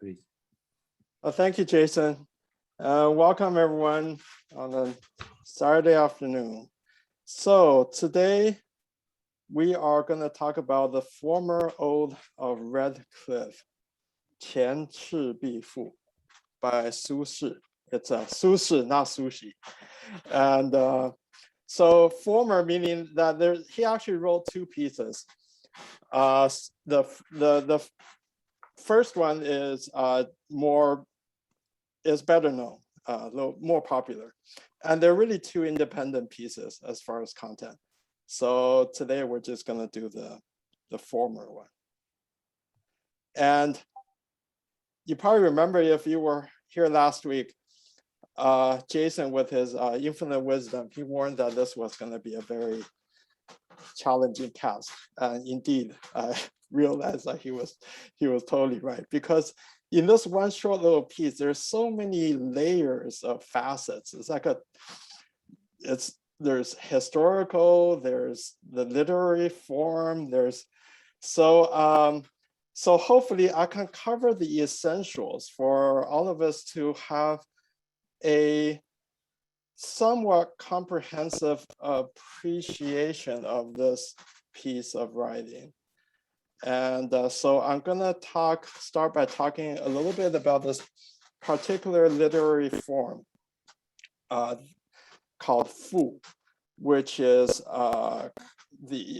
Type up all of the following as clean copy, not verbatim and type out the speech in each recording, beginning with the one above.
please. Thank you, Jason. Welcome everyone on a Saturday afternoon. So today we are going to talk about the former Ode of Red Cliff, 前赤壁赋 by Su Shi. It's a Su Shi, not sushi. And so former meaning that he actually wrote two pieces. The first one is better known, a little more popular. And they're really two independent pieces as far as content. So today we're just gonna do the former one. And you probably remember if you were here last week, Jason with his infinite wisdom, he warned that this was gonna be a very challenging task. And indeed, I realized that he was totally right, because in this one short little piece, there's so many layers of facets. It's like there's historical, there's the literary form, so hopefully I can cover the essentials for all of us to have a somewhat comprehensive appreciation of this piece of writing. And so I'm gonna start by talking a little bit about this particular literary form called fu, which is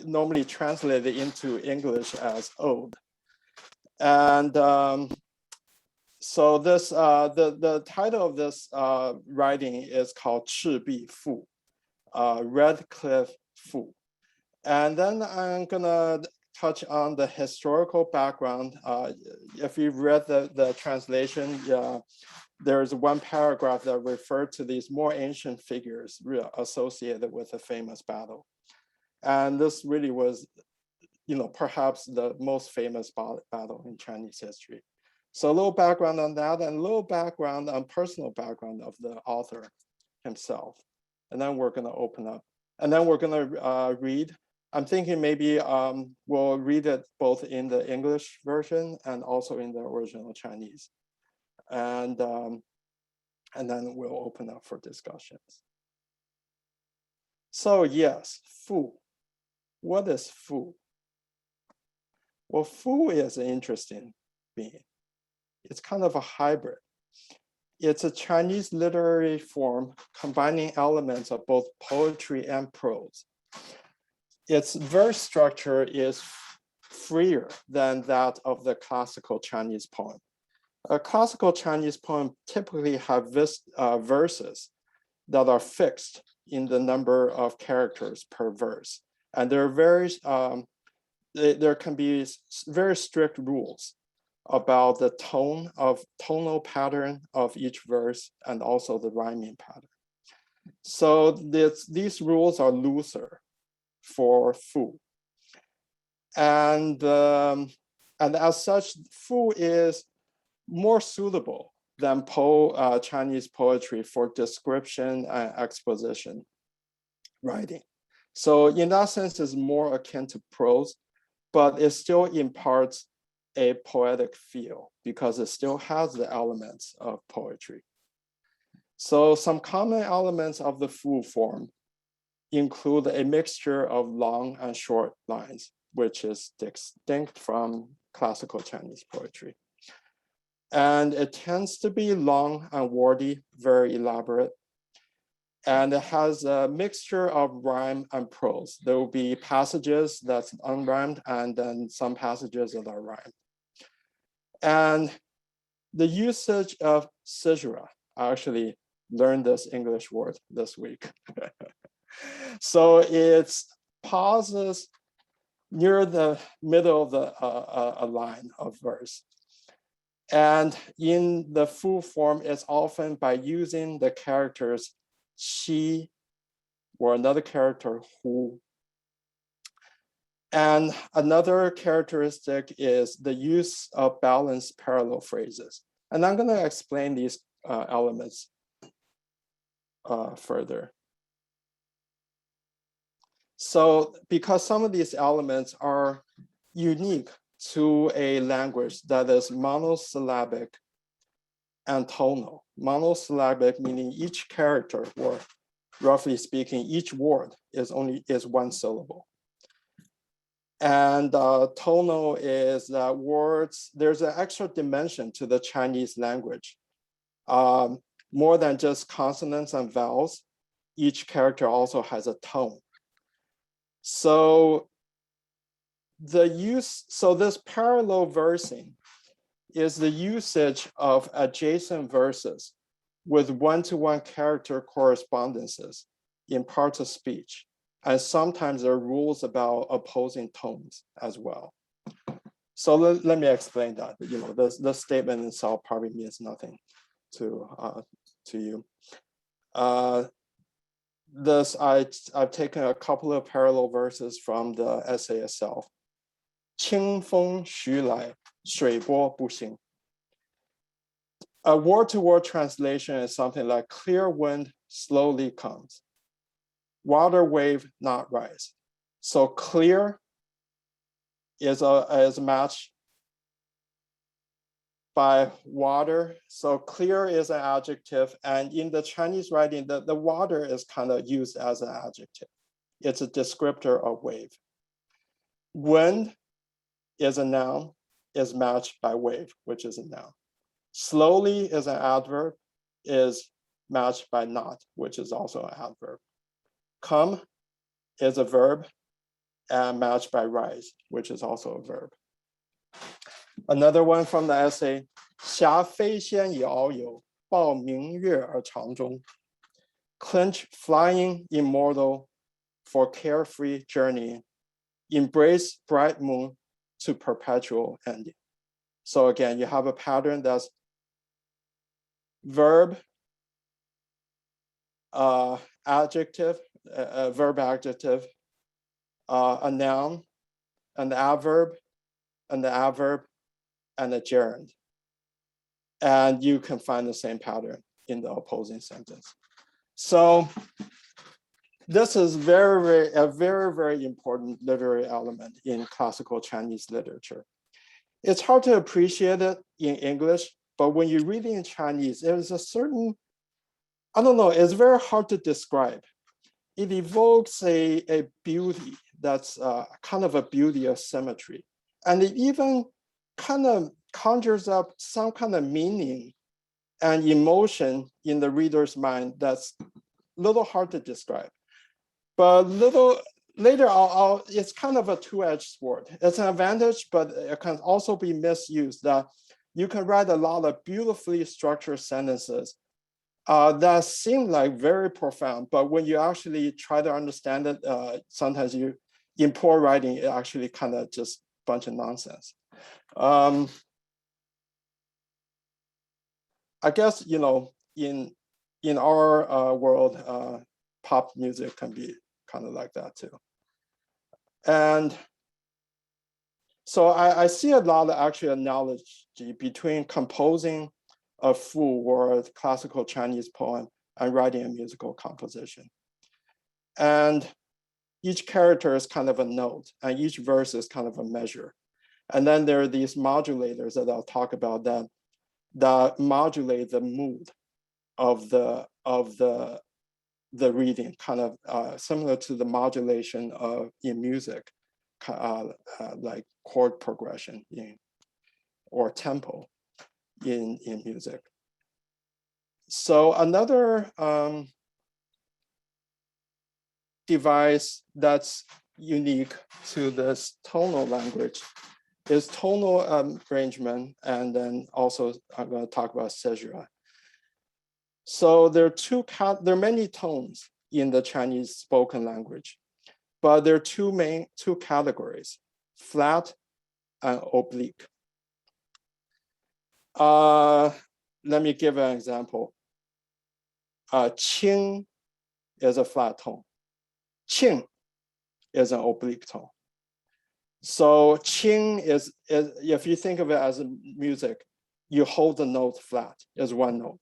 normally translated into English as ode. And so this the title of this writing is called 赤壁赋, Red Cliff Fu. And then I'm gonna touch on the historical background. If you've read the translation, there's one paragraph that referred to these more ancient figures associated with a famous battle. And this really was, perhaps the most famous battle in Chinese history. So a little background on that, and a little background on personal background of the author himself. And then we're gonna open up. And then we're gonna read. I'm thinking maybe we'll read it both in the English version and also in the original Chinese. And then we'll open up for discussions. So yes, fu. What is fu? Well, fu is an interesting being. It's kind of a hybrid. It's a Chinese literary form combining elements of both poetry and prose. Its verse structure is freer than that of the classical Chinese poem. A classical Chinese poem typically have verses that are fixed in the number of characters per verse. And there can be very strict rules about the tonal pattern of each verse and also the rhyming pattern. So these rules are looser for fu. And as such, fu is more suitable than Chinese poetry for description and exposition writing. So in that sense, it's more akin to prose, but it still imparts a poetic feel because it still has the elements of poetry. So some common elements of the fu form include a mixture of long and short lines, which is distinct from classical Chinese poetry. And it tends to be long and wordy, very elaborate. And it has a mixture of rhyme and prose. There will be passages that's unrhymed and then some passages that are rhymed. And the usage of caesura, I actually learned this English word this week. So it's pauses near the middle of a line of verse. And in the fu form, it's often by using the characters Shi or another character Hu. And another characteristic is the use of balanced parallel phrases. And I'm gonna explain these elements further. So because some of these elements are unique to a language that is monosyllabic and tonal. Monosyllabic meaning each character, or roughly speaking, each word is one syllable. And tonal is that words, there's an extra dimension to the Chinese language. More than just consonants and vowels, each character also has a tone. So this parallel versing is the usage of adjacent verses with one-to-one character correspondences in parts of speech. And sometimes there are rules about opposing tones as well. So let me explain that. The statement itself probably means nothing to you. I've taken a couple of parallel verses from the essay itself. 清风徐来，水波不兴. A word-to-word translation is something like clear wind slowly comes, water wave not rise. So clear is matched by water. So clear is an adjective, and in the Chinese writing, the water is kind of used as an adjective. It's a descriptor of wave. Wind is a noun, is matched by wave, which is a noun. Slowly is an adverb, is matched by not, which is also an adverb. Come is a verb, and matched by rise, which is also a verb. Another one from the essay, 霞飞仙也遨游，抱明月而长终. Clinch flying immortal for carefree journey, embrace bright moon to perpetual ending. So again, you have a pattern that's verb, adjective, verb adjective, a noun, an adverb, and the adverb, and a gerund. And you can find the same pattern in the opposing sentence. So this is a very important literary element in classical Chinese literature. It's hard to appreciate it in English, but when you read it in Chinese, there's a certain, I don't know, it's very hard to describe. It evokes a beauty that's kind of a beauty of symmetry. And it even kind of conjures up some kind of meaning and emotion in the reader's mind that's a little hard to describe. But later, it's kind of a two-edged sword. It's an advantage, but it can also be misused. That you can write a lot of beautifully structured sentences that seem like very profound, but when you actually try to understand it, sometimes in poor writing, it actually kind of just a bunch of nonsense. I guess, in our world, pop music can be kind of like that too. And so I see a lot of actually analogy between composing a full or classical Chinese poem and writing a musical composition. And each character is kind of a note, and each verse is kind of a measure. And then there are these modulators that I'll talk about that modulate the mood of the reading, kind of similar to the modulation in music, like chord progression or tempo in music. So another device that's unique to this tonal language is tonal arrangement, and then also I'm going to talk about caesura. So there are many tones in the Chinese spoken language, but there are two categories: flat and oblique. Let me give an example. Qing is a flat tone. Qing is an oblique tone. So qing is if you think of it as music, you hold the note flat as one note.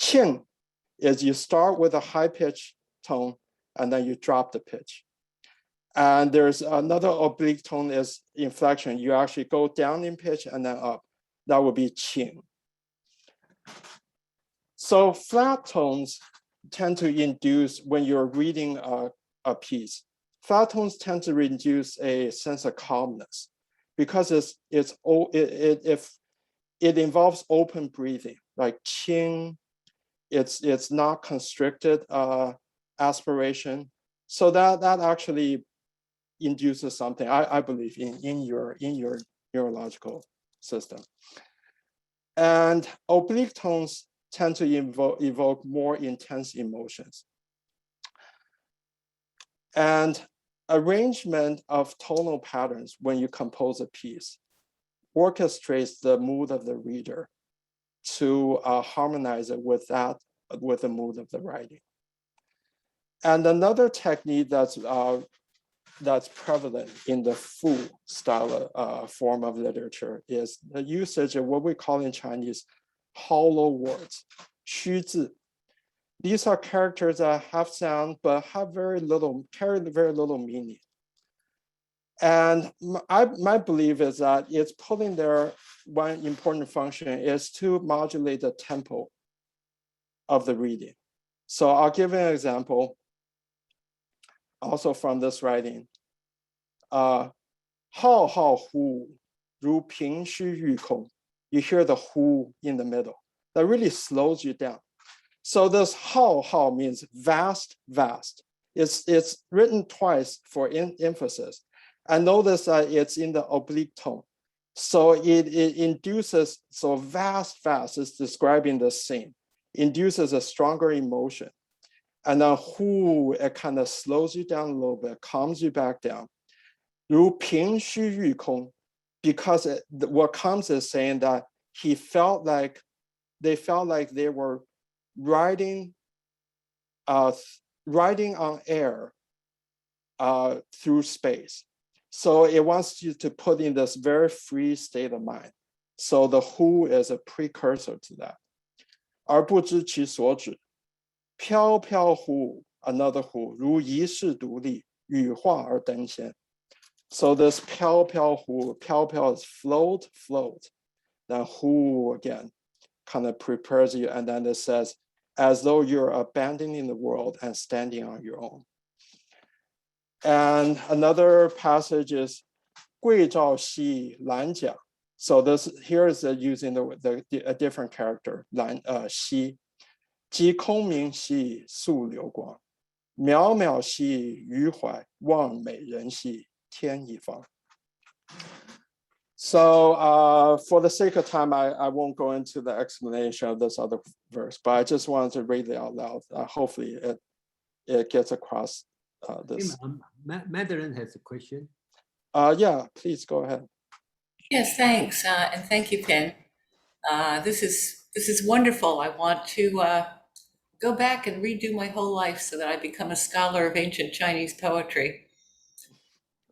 Qing is you start with a high pitch tone and then you drop the pitch. And there's another oblique tone is inflection. You actually go down in pitch and then up. That would be qing. So flat tones tend to induce, when you're reading a piece, flat tones tend to induce a sense of calmness because it involves open breathing, like qing. It's not constricted aspiration. So that actually induces something, I believe, in your neurological system. And oblique tones tend to evoke more intense emotions. And arrangement of tonal patterns when you compose a piece orchestrates the mood of the reader to harmonize it with the mood of the writing. And another technique that's prevalent in the Fu style form of literature is the usage of what we call in Chinese hollow words, 虚字. These are characters that have sound but have carry very little meaning. And my belief is that it's putting there one important function is to modulate the tempo of the reading. So I'll give an example also from this writing. 浩浩乎如平虚玉空. You hear the hu in the middle. That really slows you down. So this hao means vast, vast. It's written twice for emphasis. And notice that it's in the oblique tone. So it induces, so vast, vast is describing the scene, induces a stronger emotion. And then hu, it kind of slows you down a little bit, calms you back down. 如平虚玉空, because what comes is saying that they felt like they were riding on air through space. So it wants you to put in this very free state of mind. So the who is a precursor to that. 而不知其所指，飘飘乎 another who 如遗世独立，羽化而登仙. So this 飘飘乎 is float, float. Then who again kind of prepares you, and then it says, as though you're abandoning the world and standing on your own. And another passage is 桂棹兮兰桨. So this here is using a different character, 兮. 即空明兮溯流光，渺渺兮予怀，望美人兮天一方. So for the sake of time, I won't go into the explanation of this other verse, but I just wanted to read it out loud. Hopefully it gets across this. Madeline has a question. Yeah, please go ahead. Yes, thanks, and thank you, Ken. This is wonderful. I want to go back and redo my whole life so that I become a scholar of ancient Chinese poetry.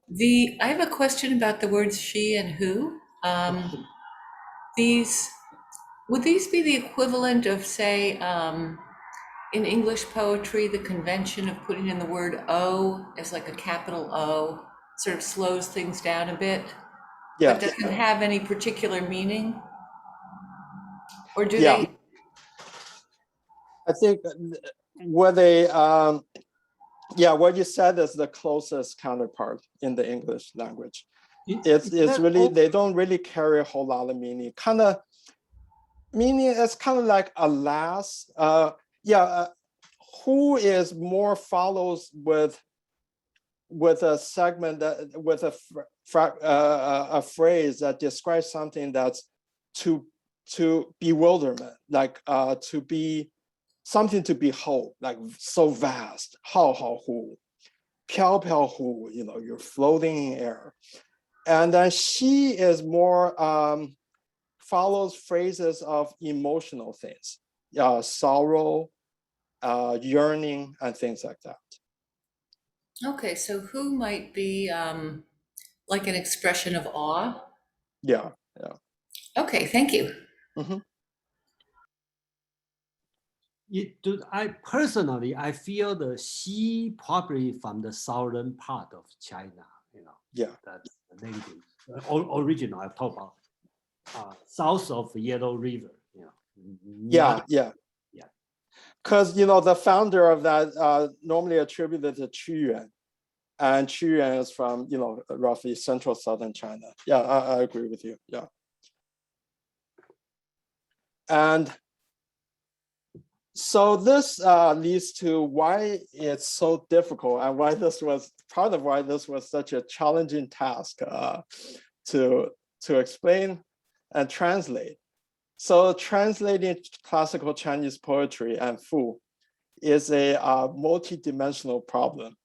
I have a question about the words she and who. Would these be the equivalent of, say, in English poetry, the convention of putting in the word O as like a capital O sort of slows things down a bit, but doesn't have any particular meaning? Or do they? I think what they, what you said is the closest counterpart in the English language. It's really, they don't really carry a whole lot of meaning. Meaning it's kind of like alas. Who is more follows with a segment that with a phrase that describes something that's to bewilderment, like to be something to behold, like so vast. 浩浩乎, 飘飘乎, you're floating in air. And then she is more follows phrases of emotional things, sorrow, yearning, and things like that. Okay, so who might be like an expression of awe? Yeah. Okay, thank you. Mm-hmm. I personally, I feel the Xi probably from the southern part of China, Yeah. that's the native, original, I talk about south of Yellow River, Yeah. Yeah. Because the founder of that normally attributed to Qu Yuan, and Qu Yuan is from roughly central southern China. Yeah, I agree with you. Yeah, and so this leads to why it's so difficult, and why this was part of why this was such a challenging task to explain and translate. So translating classical Chinese poetry and Fu is a multi-dimensional problem.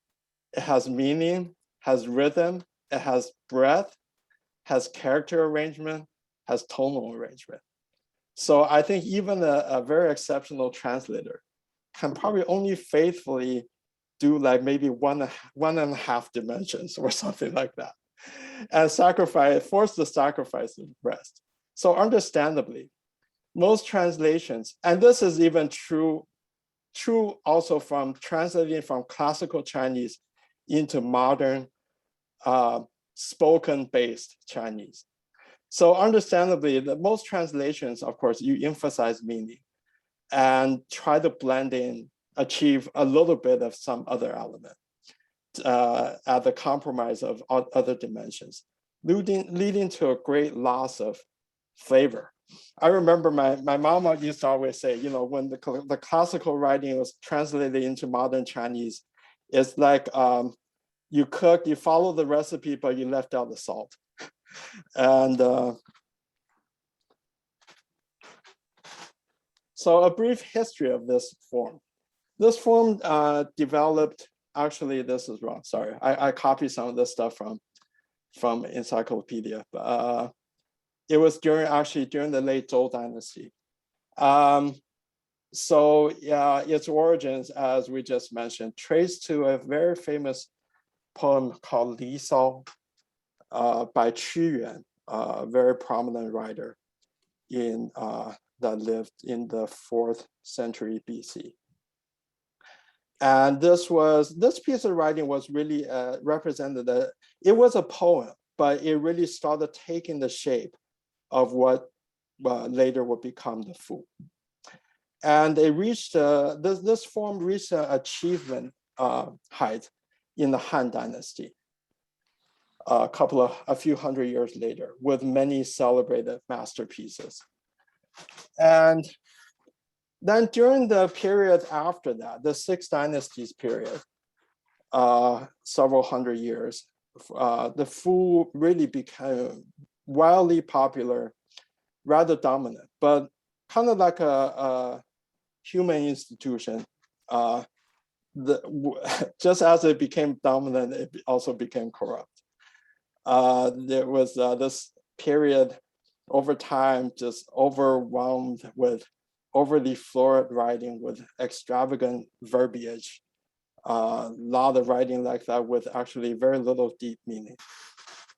It has meaning, has rhythm, it has breadth, has character arrangement, has tonal arrangement. So I think even a very exceptional translator can probably only faithfully do like maybe one and a half dimensions or something like that, and force the sacrifice of the rest. So understandably, most translations, and this is even true also from translating from classical Chinese into modern spoken-based Chinese. So understandably, most translations, of course, you emphasize meaning and try to blend in, achieve a little bit of some other element at the compromise of other dimensions, leading to a great loss of flavor. I remember my mama used to always say, when the classical writing was translated into modern Chinese, it's like you cook, you follow the recipe, but you left out the salt. And so a brief history of this form. This form developed, actually, this is wrong, sorry. I copied some of this stuff from encyclopedia. But, it was during the late Zhou dynasty. So yeah, its origins, as we just mentioned, traced to a very famous poem called Li Sao by Qu Yuan, a very prominent writer that lived in the 4th century BC. And this piece of writing was really represented, it was a poem, but it really started taking the shape of what later would become the Fu. And it reached, this form reached an achievement height in the Han Dynasty, a few hundred years later, with many celebrated masterpieces. And then during the period after that, the 6 Dynasties period, several hundred years, the Fu really became wildly popular, rather dominant, but kind of like a human institution. Just as it became dominant, it also became corrupt. There was this period over time just overwhelmed with overly florid writing with extravagant verbiage. A lot of writing like that with actually very little deep meaning.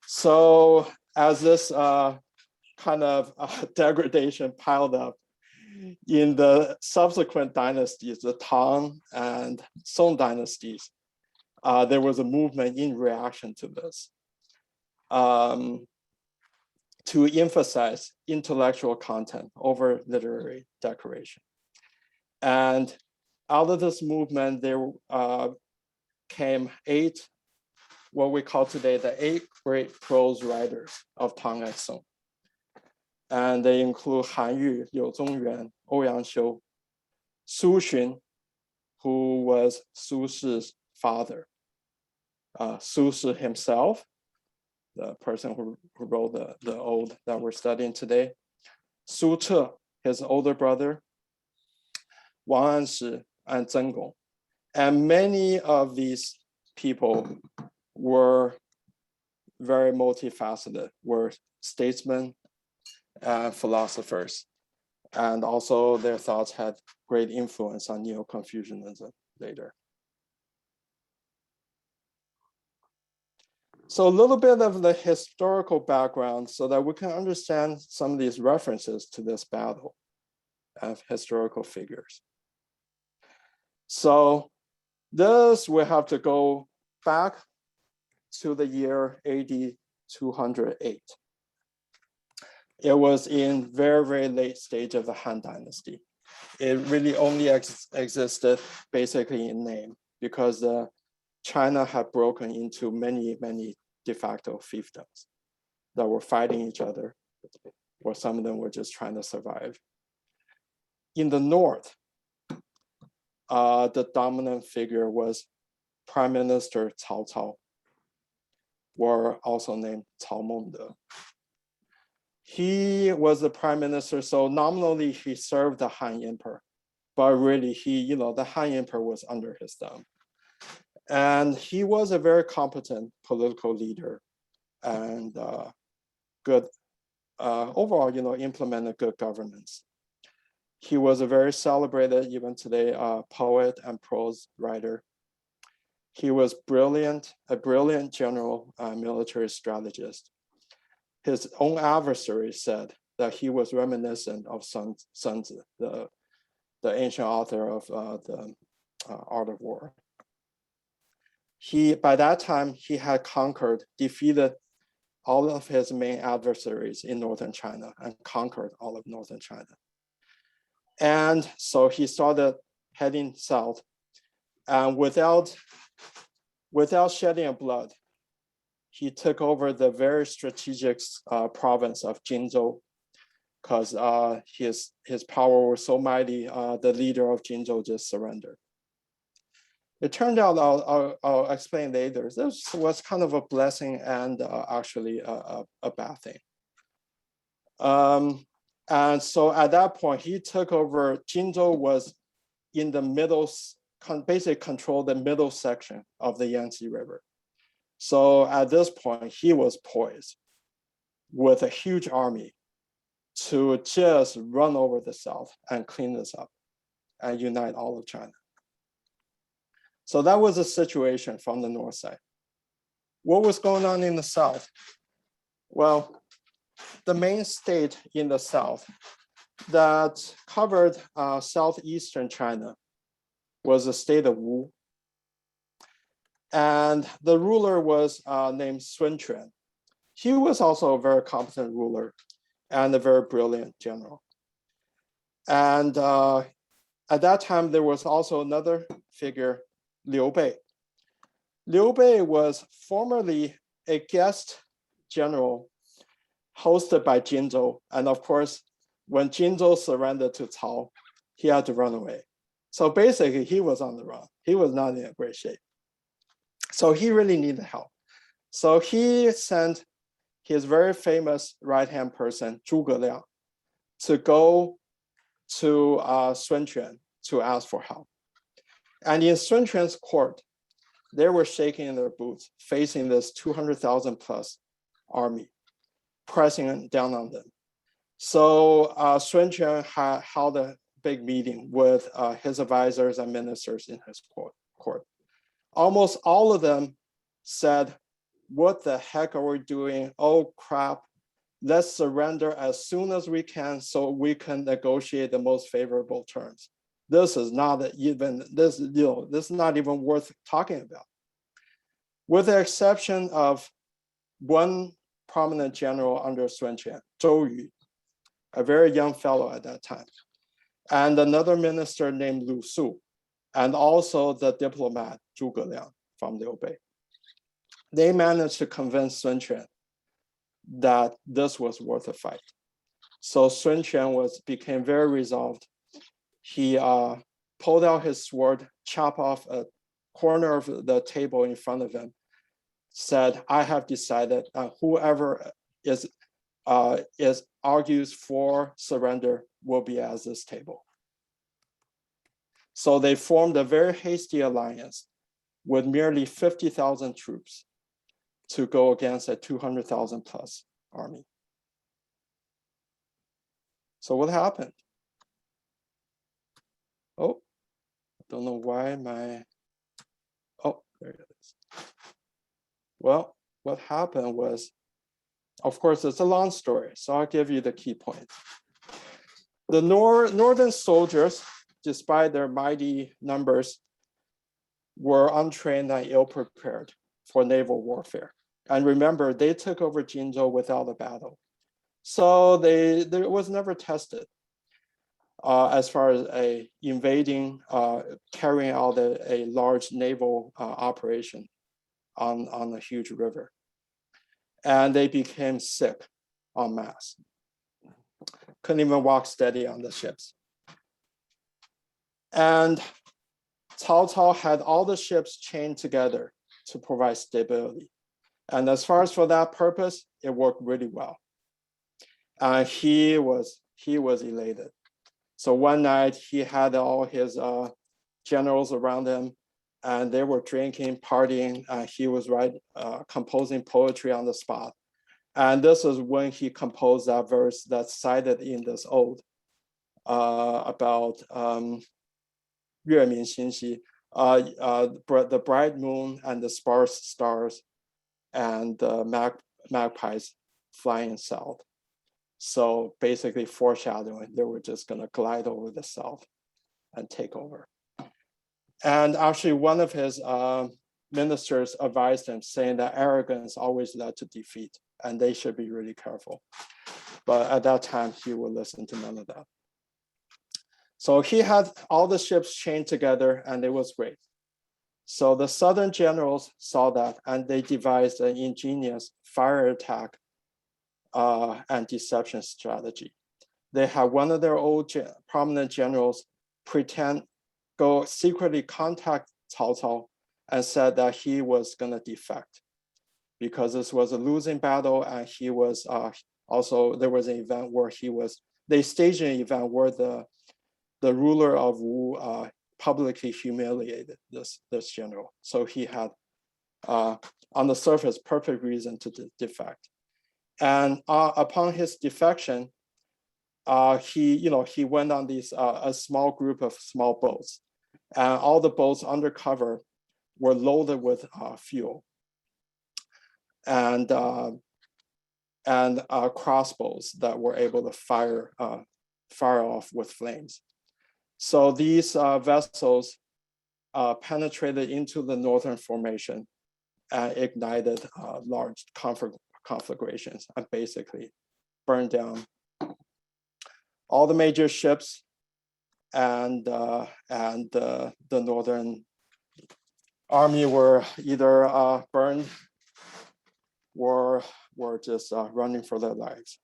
So as this kind of degradation piled up in the subsequent dynasties, the Tang and Song dynasties, there was a movement in reaction to this to emphasize intellectual content over literary decoration. And out of this movement, there came 8, what we call today the 8 great prose writers of Tang and Song. And they include Han Yu, Liu Zongyuan, Ouyang Xiu, Su Shi, who was Su Shi's father, Su Shi himself, the person who wrote the ode that we're studying today, Su Ce, his older brother, Wang Anshi, and Zheng Gong. And many of these people were very multifaceted, were statesmen and philosophers. And also their thoughts had great influence on Neo-Confucianism later. So a little bit of the historical background so that we can understand some of these references to this battle of historical figures. So this we have to go back to the year AD 208. It was in very, very late stage of the Han Dynasty. It really only existed basically in name because China had broken into many, many de facto fiefdoms that were fighting each other, or some of them were just trying to survive. In the north, the dominant figure was Prime Minister Cao Cao, or also named Cao Mengde. He was the prime minister, so nominally he served the Han Emperor, but really the Han Emperor was under his thumb. And he was a very competent political leader and good, overall, implemented good governance. He was a very celebrated, even today, poet and prose writer. He was a brilliant general military strategist. His own adversary said that he was reminiscent of Sun Tzu, the ancient author of the Art of War. By that time, he had defeated all of his main adversaries in northern China and conquered all of northern China. And so he started heading south, and without shedding a blood, he took over the very strategic province of Jingzhou, because his power was so mighty, the leader of Jingzhou just surrendered. It turned out, I'll explain later, this was kind of a blessing and actually a bad thing. And so at that point, he took over. Jingzhou was in the middle, basically controlled the middle section of the Yangtze River. So at this point, he was poised with a huge army to just run over the south and clean this up and unite all of China. So that was the situation from the north side. What was going on in the south? Well, the main state in the south that covered southeastern China was the state of Wu. And the ruler was named Sun Quan. He was also a very competent ruler and a very brilliant general. And at that time, there was also another figure, Liu Bei. Liu Bei was formerly a guest general hosted by Jingzhou. And of course, when Jingzhou surrendered to Cao, he had to run away. So basically, he was on the run. He was not in a great shape. So he really needed help. So he sent his very famous right-hand person, Zhuge Liang, to go to Sun Quan to ask for help. And in Sun Quan's court, they were shaking in their boots, facing this 200,000 plus army, pressing down on them. So Sun Quan held a big meeting with his advisors and ministers in his court. Almost all of them said, what the heck are we doing? Oh crap, let's surrender as soon as we can so we can negotiate the most favorable terms. This is not even worth talking about. With the exception of one prominent general under Sun Quan, Zhou Yu, a very young fellow at that time, and another minister named Lu Su, and also the diplomat Zhuge Liang from Liu Bei. They managed to convince Sun Quan that this was worth a fight. So Sun Quan became very resolved. He pulled out his sword, chopped off a corner of the table in front of him, said, I have decided whoever argues for surrender will be at this table. So they formed a very hasty alliance with merely 50,000 troops to go against a 200,000 plus army. So what happened? Oh, I don't know why oh, there it is. Well, what happened was, of course, it's a long story, so I'll give you the key points. The northern soldiers despite their mighty numbers, were untrained and ill-prepared for naval warfare. And remember, they took over Jingzhou without a battle. So they was never tested as far as a invading, carrying out a large naval operation on a huge river. And they became sick en masse. Couldn't even walk steady on the ships. And Cao Cao had all the ships chained together to provide stability. And as far as for that purpose, it worked really well. And he was elated. So one night he had all his generals around him, and they were drinking, partying, and he was composing poetry on the spot. And this is when he composed that verse that's cited in this ode about 月明星稀, the bright moon and the sparse stars and the magpies flying south. So basically foreshadowing, they were just gonna glide over the south and take over. And actually one of his ministers advised him, saying that arrogance always led to defeat and they should be really careful. But at that time, he would listen to none of that. So he had all the ships chained together and it was great. So the southern generals saw that and they devised an ingenious fire attack and deception strategy. They had one of their old prominent generals go secretly contact Cao Cao and said that he was gonna defect because this was a losing battle, and he was also, there was an event where they staged an event where the ruler of Wu publicly humiliated this general. So he had, on the surface, perfect reason to defect. And upon his defection, he went on a small group of small boats, and all the boats under cover were loaded with fuel and crossbows that were able to fire off with flames. So these vessels penetrated into the northern formation and ignited large conflagrations and basically burned down all the major ships, and the northern army were either burned or were just running for their lives.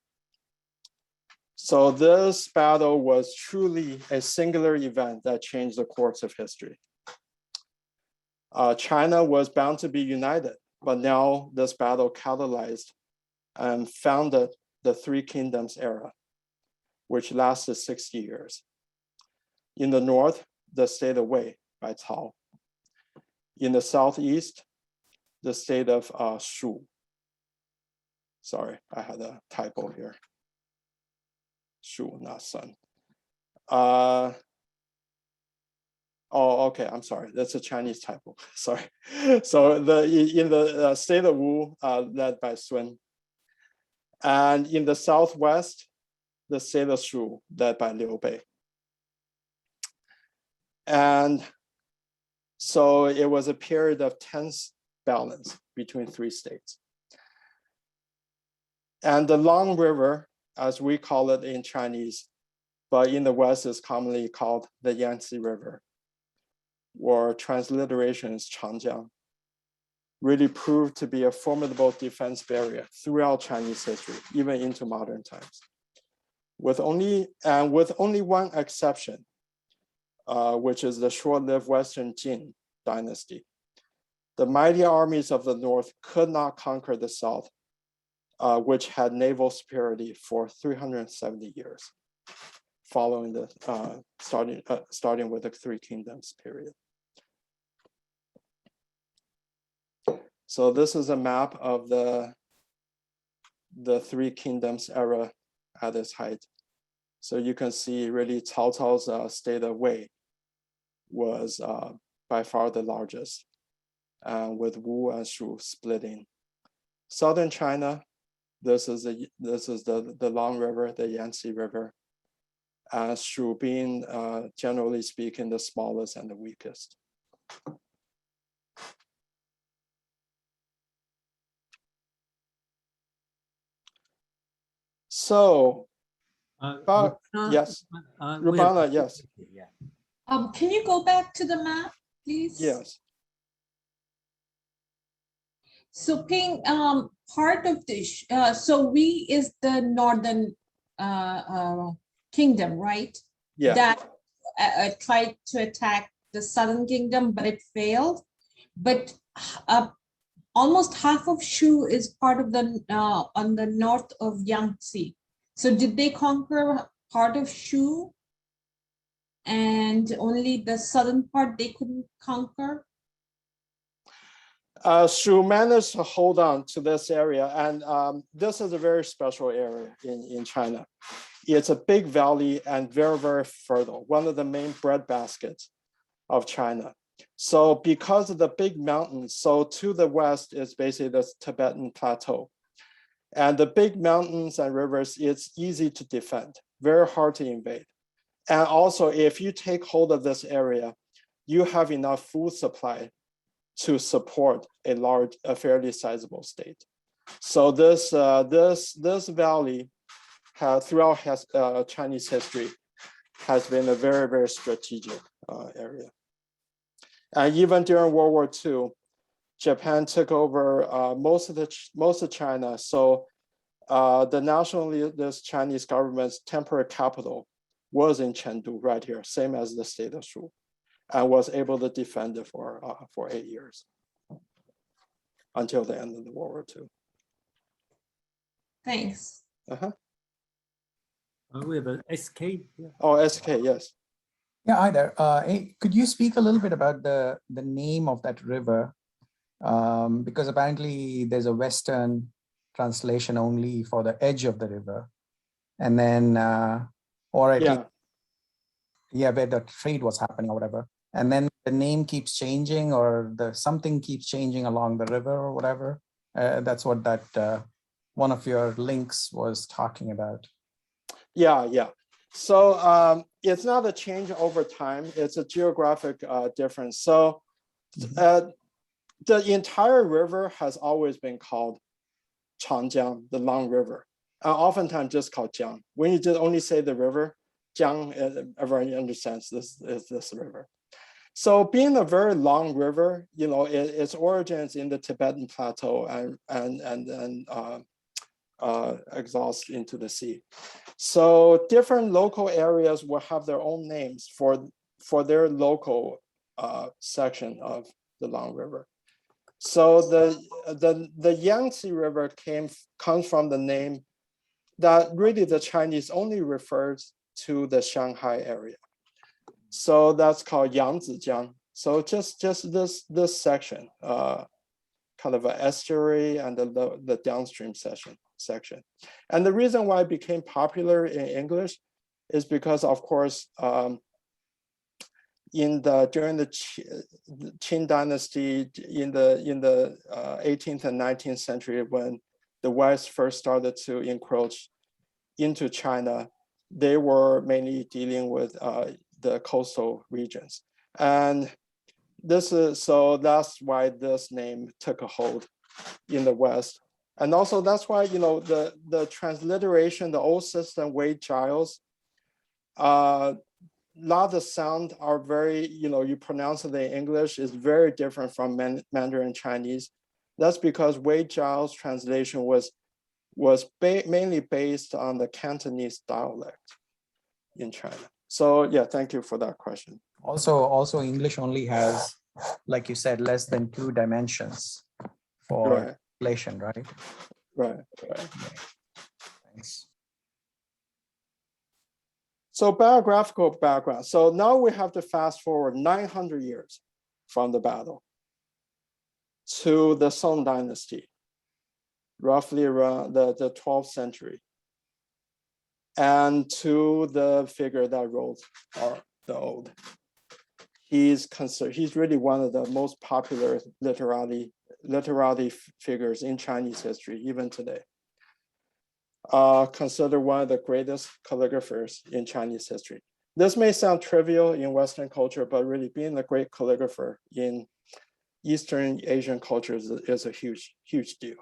So this battle was truly a singular event that changed the course of history. China was bound to be united, but now this battle catalyzed and founded the Three Kingdoms era, which lasted 60 years. In the north, the state of Wei by Cao. In the southeast, the state of Shu. Sorry, I had a typo here. Shu, not Sun. Oh, okay, I'm sorry. That's a Chinese typo, sorry. So in the state of Wu, led by Sun. And in the southwest, the state of Shu, led by Liu Bei. And so it was a period of tense balance between three states. And the Long River, as we call it in Chinese, but in the West is commonly called the Yangtze River, or transliteration is Changjiang, really proved to be a formidable defense barrier throughout Chinese history, even into modern times. With only one exception, which is the short-lived Western Jin dynasty. The mighty armies of the North could not conquer the South, which had naval superiority for 370 years, following the starting with the Three Kingdoms period. So this is a map of the Three Kingdoms era at its height. So you can see really Cao Cao's state of Wei was by far the largest, with Wu and Shu splitting. Southern China, this is the Long River, the Yangtze River, Shu being, generally speaking, the smallest and the weakest. So, yes, Rubana, yes. Yeah. Can you go back to the map, please? Yes. So Ping, part of the, so we is the northern kingdom, right? Yeah. That tried to attack the southern kingdom, but it failed. But almost half of Shu is part of the, on the north of Yangtze. So did they conquer part of Shu? And only the southern part they couldn't conquer? Shu managed to hold on to this area, and this is a very special area in China. It's a big valley and very, very fertile, one of the main breadbaskets of China. So because of the big mountains, so to the west is basically the Tibetan plateau. And the big mountains and rivers, it's easy to defend, very hard to invade. And also, if you take hold of this area, you have enough food supply to support a fairly sizable state. So this valley throughout Chinese history has been a very, very strategic area. And even during World War II, Japan took over most of China. So the nationalist Chinese government's temporary capital was in Chengdu, right here, same as the state of Shu, and was able to defend it for 8 years until the end of the World War II. Thanks. We have an SK. Yeah. Oh, SK, yes. Yeah, hi there. Hey, could you speak a little bit about the name of that river? Because apparently there's a Western translation only for the edge of the river. And then, or at least, yeah, where the trade was happening or whatever. And then the name keeps changing, or something keeps changing along the river or whatever. That's what that one of your links was talking about. Yeah. So it's not a change over time, it's a geographic difference. So the entire river has always been called Changjiang, the Long River. Oftentimes just called Jiang. When you just only say the river, Jiang, everyone understands this is this river. So being a very long river, its origins in the Tibetan plateau and exhaust into the sea. So different local areas will have their own names for their local section of the Long River. So the Yangtze River comes from the name that really the Chinese only refers to the Shanghai area. So that's called Yangtzejiang. So just this section, kind of an estuary and the downstream section. And the reason why it became popular in English is because, of course, during the Qing dynasty in the 18th and 19th century, when the West first started to encroach into China, they were mainly dealing with the coastal regions. And that's why this name took a hold in the West. And also that's why, the transliteration, the old system, Wade Giles, a lot of the sound are very, you pronounce it in English is very different from Mandarin Chinese. That's because Wade Giles' translation was mainly based on the Cantonese dialect in China. So yeah, thank you for that question. Also English only has, like you said, less than 2 dimensions for translation, right? Right. Thanks. So biographical background. So now we have to fast forward 900 years from the battle to the Song Dynasty, roughly around the 12th century, and to the figure that wrote the Ode. He's really one of the most popular literary figures in Chinese history, even today. considered one of the greatest calligraphers in Chinese history. This may sound trivial in Western culture, but really being a great calligrapher in Eastern Asian cultures is a huge, huge deal.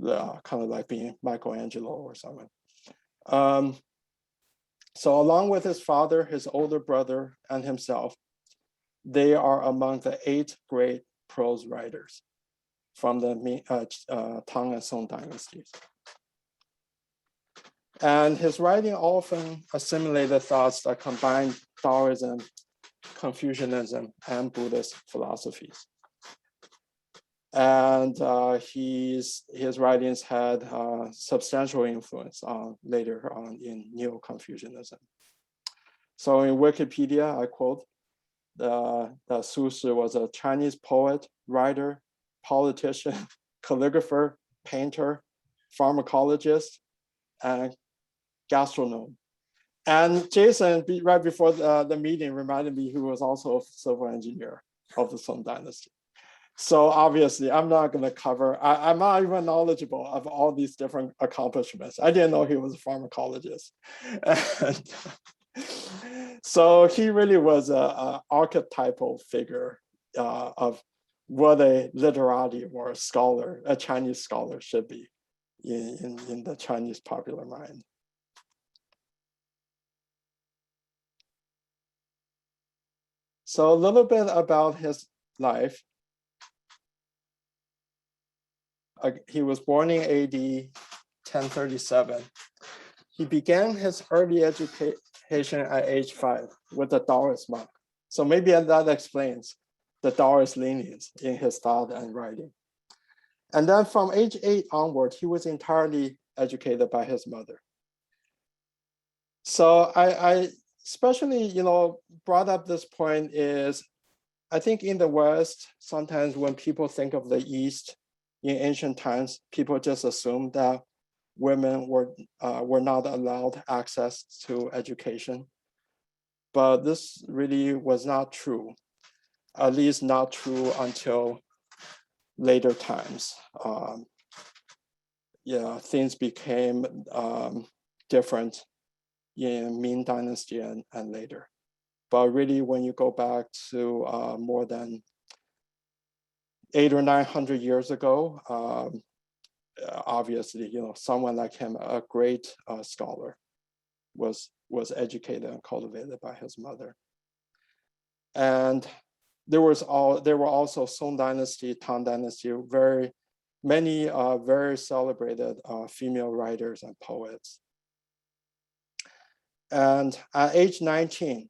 Kind of like being Michelangelo or someone. So along with his father, his older brother, and himself, they are among the 8 great prose writers from the Tang and Song dynasties. And his writing often assimilated thoughts that combined Taoism, Confucianism, and Buddhist philosophies. And his writings had substantial influence later on in Neo-Confucianism. So in Wikipedia, I quote, that Su Shi was a Chinese poet, writer, politician, calligrapher, painter, pharmacologist, and gastronome. And Jason, right before the meeting, reminded me he was also a civil engineer of the Song dynasty. So obviously, I'm not going to cover, I'm not even knowledgeable of all these different accomplishments. I didn't know he was a pharmacologist. So he really was an archetypal figure of what a literati or a scholar, a Chinese scholar should be in the Chinese popular mind. So a little bit about his life. He was born in AD 1037. He began his early education at age 5 with a Taoist monk. So maybe that explains the Taoist lineage in his thought and writing. And then from age 8 onward, he was entirely educated by his mother. So I especially, brought up this point is, I think in the West, sometimes when people think of the East in ancient times, people just assume that women were not allowed access to education. But this really was not true, at least not true until later times. Things became different in Ming Dynasty and later. But really, when you go back to more than 800 or 900 years ago, obviously, someone like him, a great scholar, was educated and cultivated by his mother. And there were also Song Dynasty, Tang Dynasty, many very celebrated female writers and poets. And at age 19,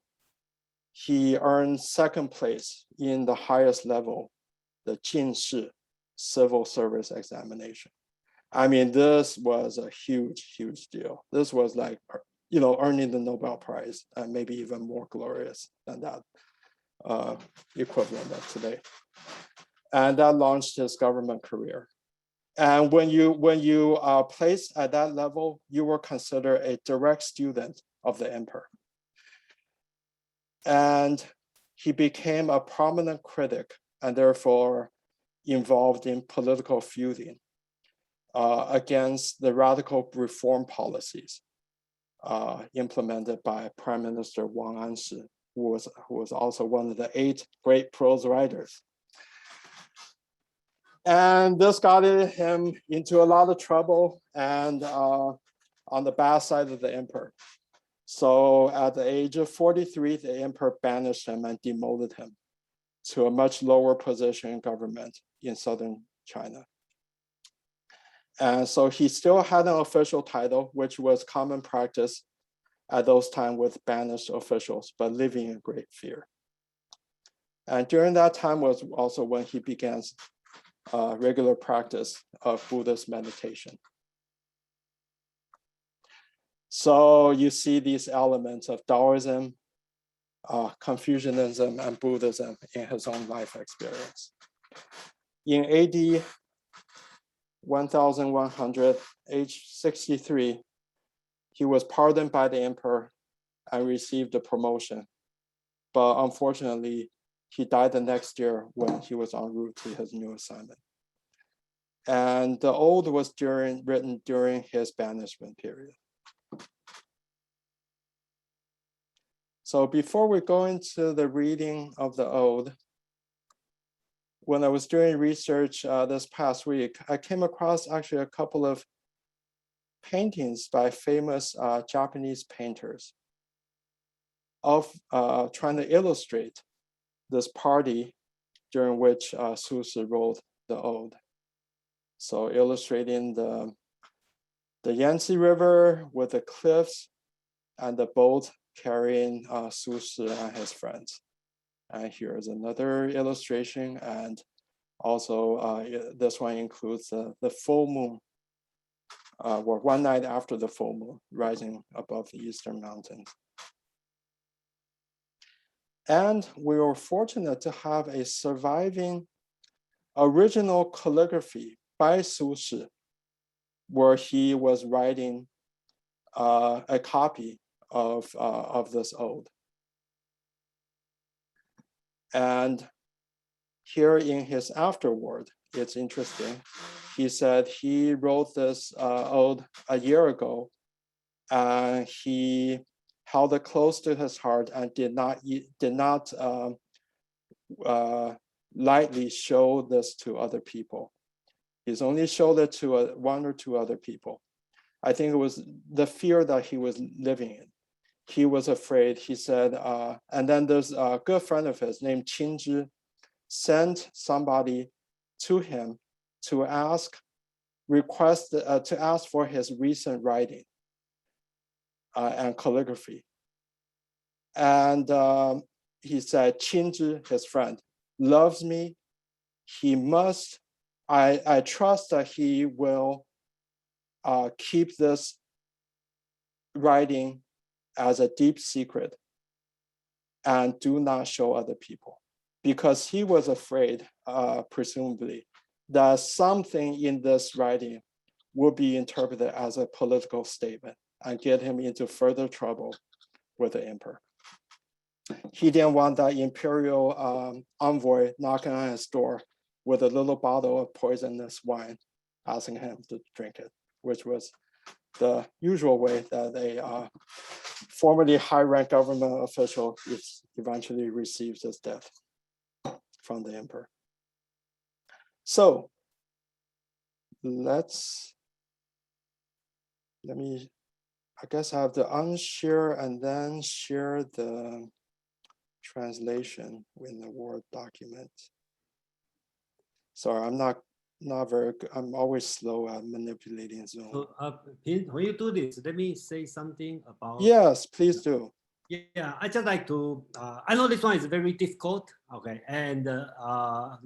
he earned 2nd place in the highest level, the Jin Shi civil service examination. I mean, this was a huge, huge deal. This was like, earning the Nobel Prize, and maybe even more glorious than that equivalent of today. And that launched his government career. And when you placed at that level, you were considered a direct student of the emperor. And he became a prominent critic and therefore involved in political feuding against the radical reform policies implemented by Prime Minister Wang Anshi, who was also one of the 8 great prose writers. And this got him into a lot of trouble and on the bad side of the emperor. So at the age of 43, the emperor banished him and demoted him to a much lower position in government in southern China. And so he still had an official title, which was common practice at those times with banished officials, but living in great fear. And during that time was also when he began regular practice of Buddhist meditation. So you see these elements of Taoism, Confucianism, and Buddhism in his own life experience. In AD 1100, age 63, he was pardoned by the emperor and received a promotion. But unfortunately, he died the next year when he was en route to his new assignment. And the Ode was written during his banishment period. So before we go into the reading of the Ode, when I was doing research this past week, I came across actually a couple of paintings by famous Japanese painters of trying to illustrate this party during which Su Shi wrote the Ode. So illustrating the Yangtze River with the cliffs and the boat carrying Su Shi and his friends. And here's another illustration. And also this one includes the full moon, or one night after the full moon, rising above the eastern mountains. And we were fortunate to have a surviving original calligraphy by Su Shi, where he was writing a copy of this Ode. And here in his afterword, it's interesting. He said he wrote this Ode a year ago, and he held it close to his heart and did not lightly show this to other people. He's only showed it to one or two other people. I think it was the fear that he was living in. He was afraid, he said, and then there's a good friend of his named Qin Zhi sent somebody to him to ask for his recent writing and calligraphy. And he said, Qin Zhi, his friend, loves me. He must, I trust that he will keep this writing as a deep secret and do not show other people, because he was afraid, presumably, that something in this writing would be interpreted as a political statement and get him into further trouble with the emperor. He didn't want that imperial envoy knocking on his door with a little bottle of poisonous wine, asking him to drink it, which was the usual way that a formerly high-ranked government official eventually receives his death from the emperor. So let me, I guess I have to unshare and then share the translation in the Word document. Sorry, I'm not very good. I'm always slow at manipulating Zoom. So, Pin, when you do this, let me say something about. Yes, please do. Yeah, I just like to. I know this one is very difficult. Okay, and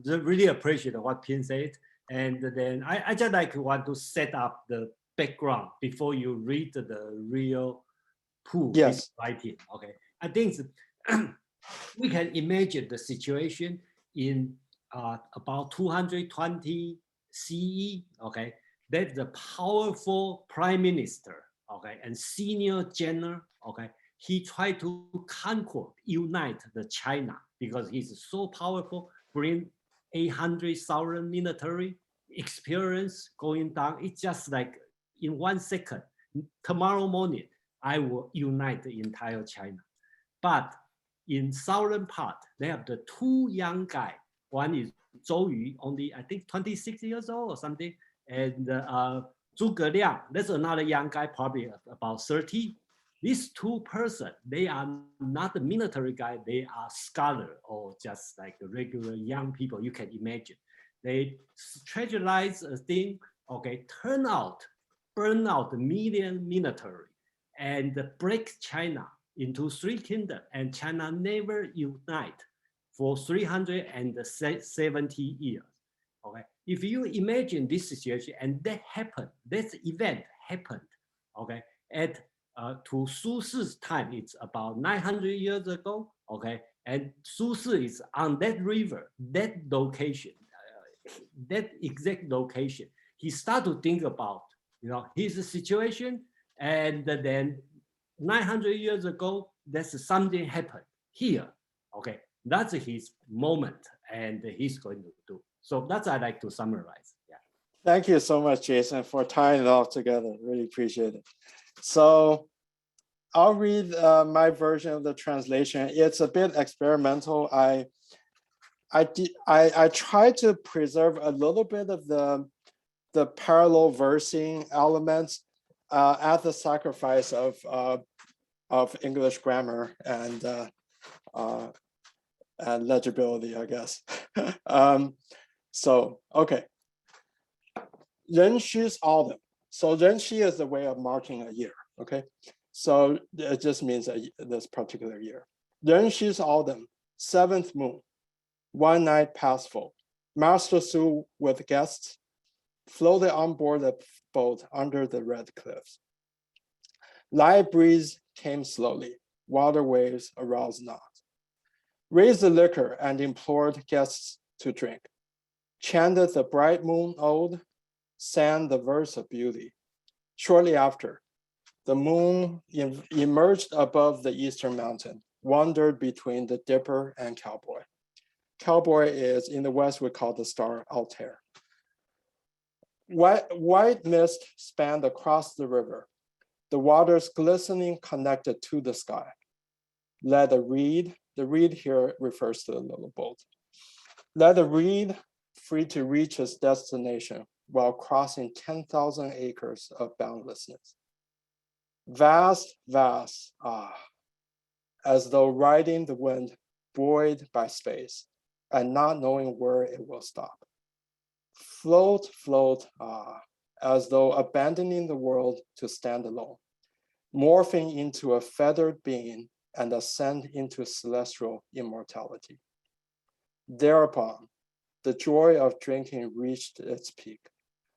really appreciate what Pin said. And then I just like want to set up the background before you read the real Pu writing. Okay, I think we can imagine the situation in about 220 CE. Okay, that's the powerful prime minister. Okay, and senior general. Okay, he tried to conquer, unite the China because he's so powerful. Bring 800,000 military experience going down. It's just like in 1 second. Tomorrow morning, I will unite the entire China. But in southern part, they have the two young guys. One is Zhou Yu, only I think 26 years old or something, and Zhuge Liang. That's another young guy, probably about 30. These two persons, they are not the military guy. They are scholar or just like the regular young people you can imagine. They strategize a thing. Okay, burn out the million military, and break China into 3 kingdoms, and China never unite for 370 years. Okay, if you imagine this situation and that happened, this event happened. Okay, at to Su Shi's time, it's about 900 years ago. Okay, and Su Shi is on that river, that location, that exact location. He started to think about, his situation, and then 900 years ago, that's something happened here. Okay, that's his moment, and he's going to do. So that's I like to summarize. Yeah. Thank you so much, Jason, for tying it all together. Really appreciate it. So I'll read my version of the translation. It's a bit experimental. I try to preserve a little bit of the parallel versing elements at the sacrifice of English grammar and legibility, I guess. So, okay. 壬戌 autumn. So 壬戌is a way of marking a year, okay? So it just means this particular year. 壬戌 autumn, 7th moon, one night past full. Master Zhou with guests floated on board a boat under the red cliffs. Light breeze came slowly, water waves aroused not. Raised the liquor and implored guests to drink. Chanted the bright moon ode, sang the verse of beauty. Shortly after, the moon emerged above the eastern mountain, wandered between the Dipper and Cowboy. Cowboy is, in the West, we call the star Altair. White mist spanned across the river, the waters glistening connected to the sky. Let the reed here refers to the little boat. Let the reed free to reach its destination while crossing 10,000 acres of boundlessness. Vast, vast, as though riding the wind, buoyed by space, and not knowing where it will stop. Float, float, as though abandoning the world to stand alone, morphing into a feathered being and ascend into celestial immortality. Thereupon, the joy of drinking reached its peak.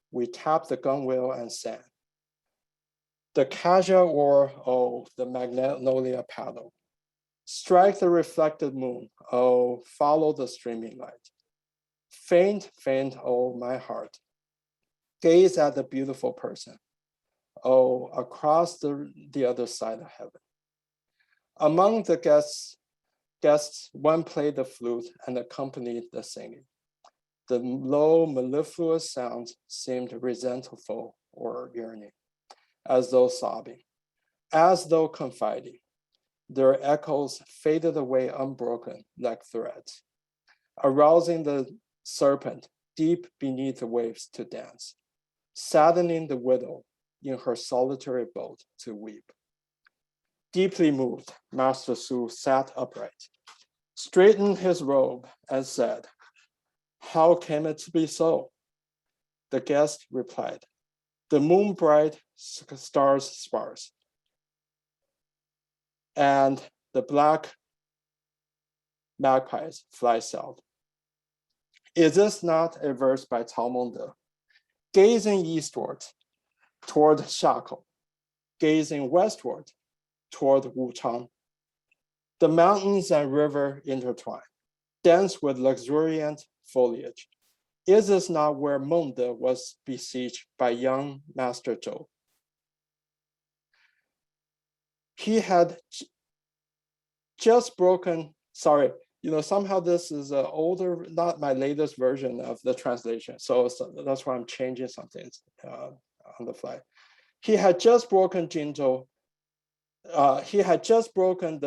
We tapped the gunwale and sang. The cassia oar, oh, the magnolia paddle. Strike the reflected moon, oh, follow the streaming light. Faint, faint, oh, my heart. Gaze at the beautiful person, oh, across the other side of heaven. Among the guests, one played the flute and accompanied the singing. The low, mellifluous sounds seemed resentful or yearning, as though sobbing, as though confiding. Their echoes faded away unbroken like threads, arousing the serpent deep beneath the waves to dance, saddening the widow in her solitary boat to weep. Deeply moved, Master Zhou sat upright, straightened his robe, and said, "How came it to be so?" The guest replied, "The moon bright, stars sparse, and the black magpies fly south." Is this not a verse by Cao Mengde? Gazing eastward toward Shakou, gazing westward toward Wuchang. The mountains and river intertwine, dense with luxuriant foliage. Is this not where Mengde was besieged by young Master Zhou? He had just broken, sorry, somehow this is an older, not my latest version of the translation. So that's why I'm changing something on the fly. He had just broken Jinzhou. He had just broken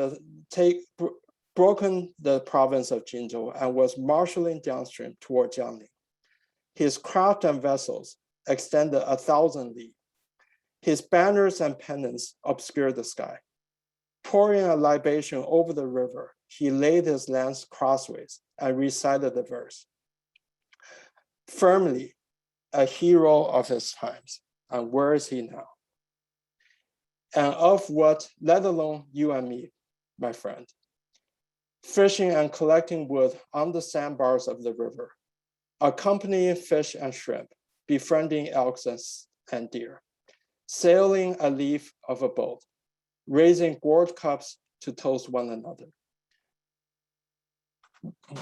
the province of Jingzhou and was marshaling downstream toward Jiangling. His craft and vessels extended 1,000 li. His banners and pennants obscured the sky. Pouring a libation over the river, he laid his lance crossways and recited the verse. Firmly, a hero of his times, and where is he now? And of what, let alone you and me, my friend. Fishing and collecting wood on the sandbars of the river, accompanying fish and shrimp, befriending elks and deer, sailing a leaf of a boat, raising gourd cups to toast one another.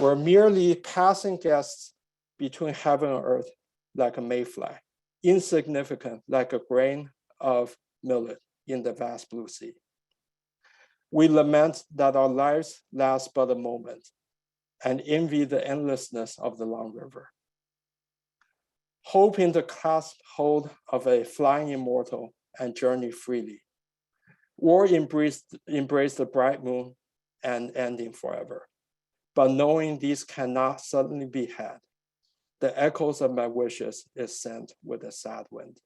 We're merely passing guests between heaven and earth like a mayfly, insignificant like a grain of millet in the vast blue sea. We lament that our lives last but a moment and envy the endlessness of the long river. hoping to clasp hold of a flying immortal and journey freely, or embrace the bright moon and ending forever. But knowing these cannot suddenly be had, the echoes of my wishes is sent with a sad wind.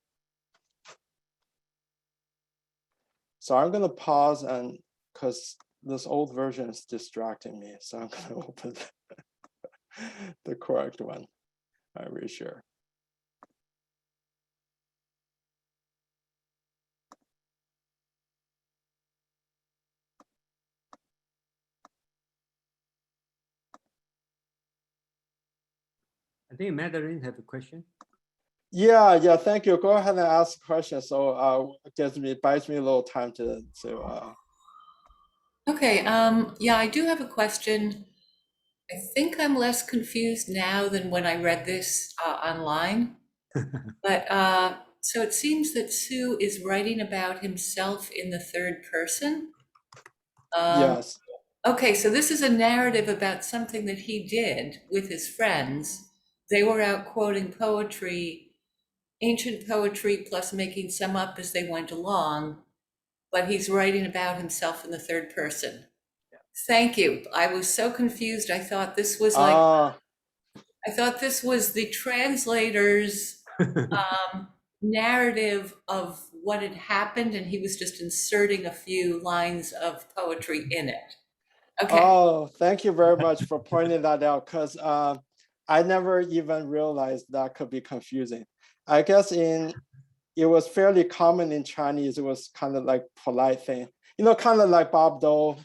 So I'm going to pause, and because this old version is distracting me, so I'm going to open the correct one. I reshare. I think Madeline have a question. Yeah, thank you. Go ahead and ask a question. So buys me a little time to Okay, yeah, I do have a question. I think I'm less confused now than when I read this online. But so it seems that Su is writing about himself in the third person. yes. Okay, so this is a narrative about something that he did with his friends. They were out quoting poetry, ancient poetry, plus making some up as they went along, but he's writing about himself in the third person. Thank you. I was so confused. I thought this was like, I thought this was the translator's narrative of what had happened, and he was just inserting a few lines of poetry in it. Okay. Oh, thank you very much for pointing that out, because I never even realized that could be confusing. I guess it was fairly common in Chinese. It was kind of like polite thing, kind of like Bob Dole.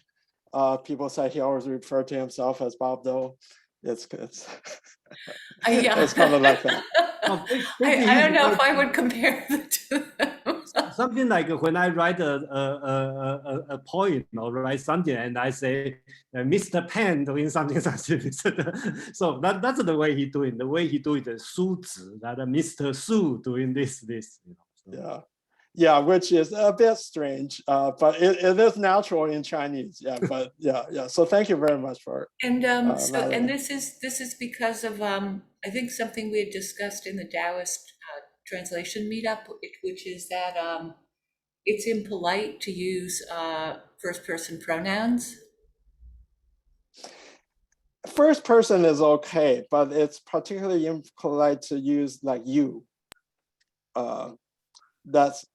People say he always referred to himself as Bob Dole. It's Yeah. it's kind of like that. I don't know if I would compare the two. Something like when I write a poem or write something and I say Mr. Pan doing something. So that's the way he doing. The way he do it, Su Zi, that Mr. Su doing this. So. Yeah, which is a bit strange, but it is natural in Chinese. Yeah, but yeah. So thank you very much for. And this is because of I think something we had discussed in the Taoist translation meetup, which is that it's impolite to use first person pronouns. First person is okay, but it's particularly impolite to use like you. That's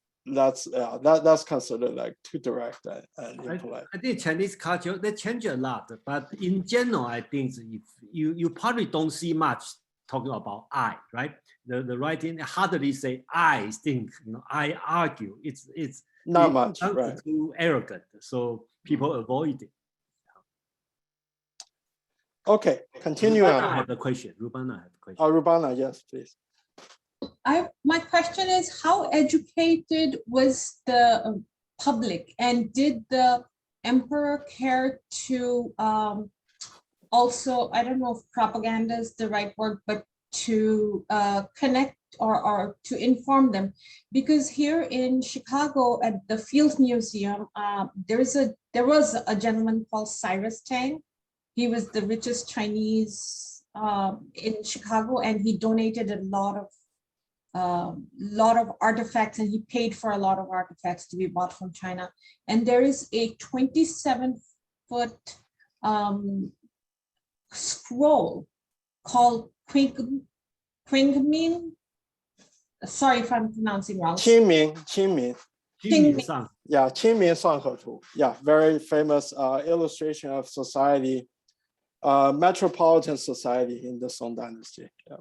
considered like too direct and impolite. I think Chinese culture, they change a lot, but in general, I think if you probably don't see much talking about I, right? The writing hardly say I think, I argue. It's not much, right? Too arrogant, so people avoid it. Okay, continue on. I have a question. Rubana have a question. Oh, Rubana, yes, please. My question is, how educated was the public, and did the emperor care to also, I don't know if propaganda is the right word, but to connect or to inform them? Because here in Chicago at the Field Museum, there was a gentleman called Cyrus Tang. He was the richest Chinese in Chicago, and he donated a lot of artifacts, and he paid for a lot of artifacts to be bought from China. And there is a 27-foot scroll called Qingming. Sorry if I'm pronouncing wrong. Qingming. Yeah, Qingming Sanghetu. Yeah, very famous illustration of society, metropolitan society in the Song Dynasty. Yeah.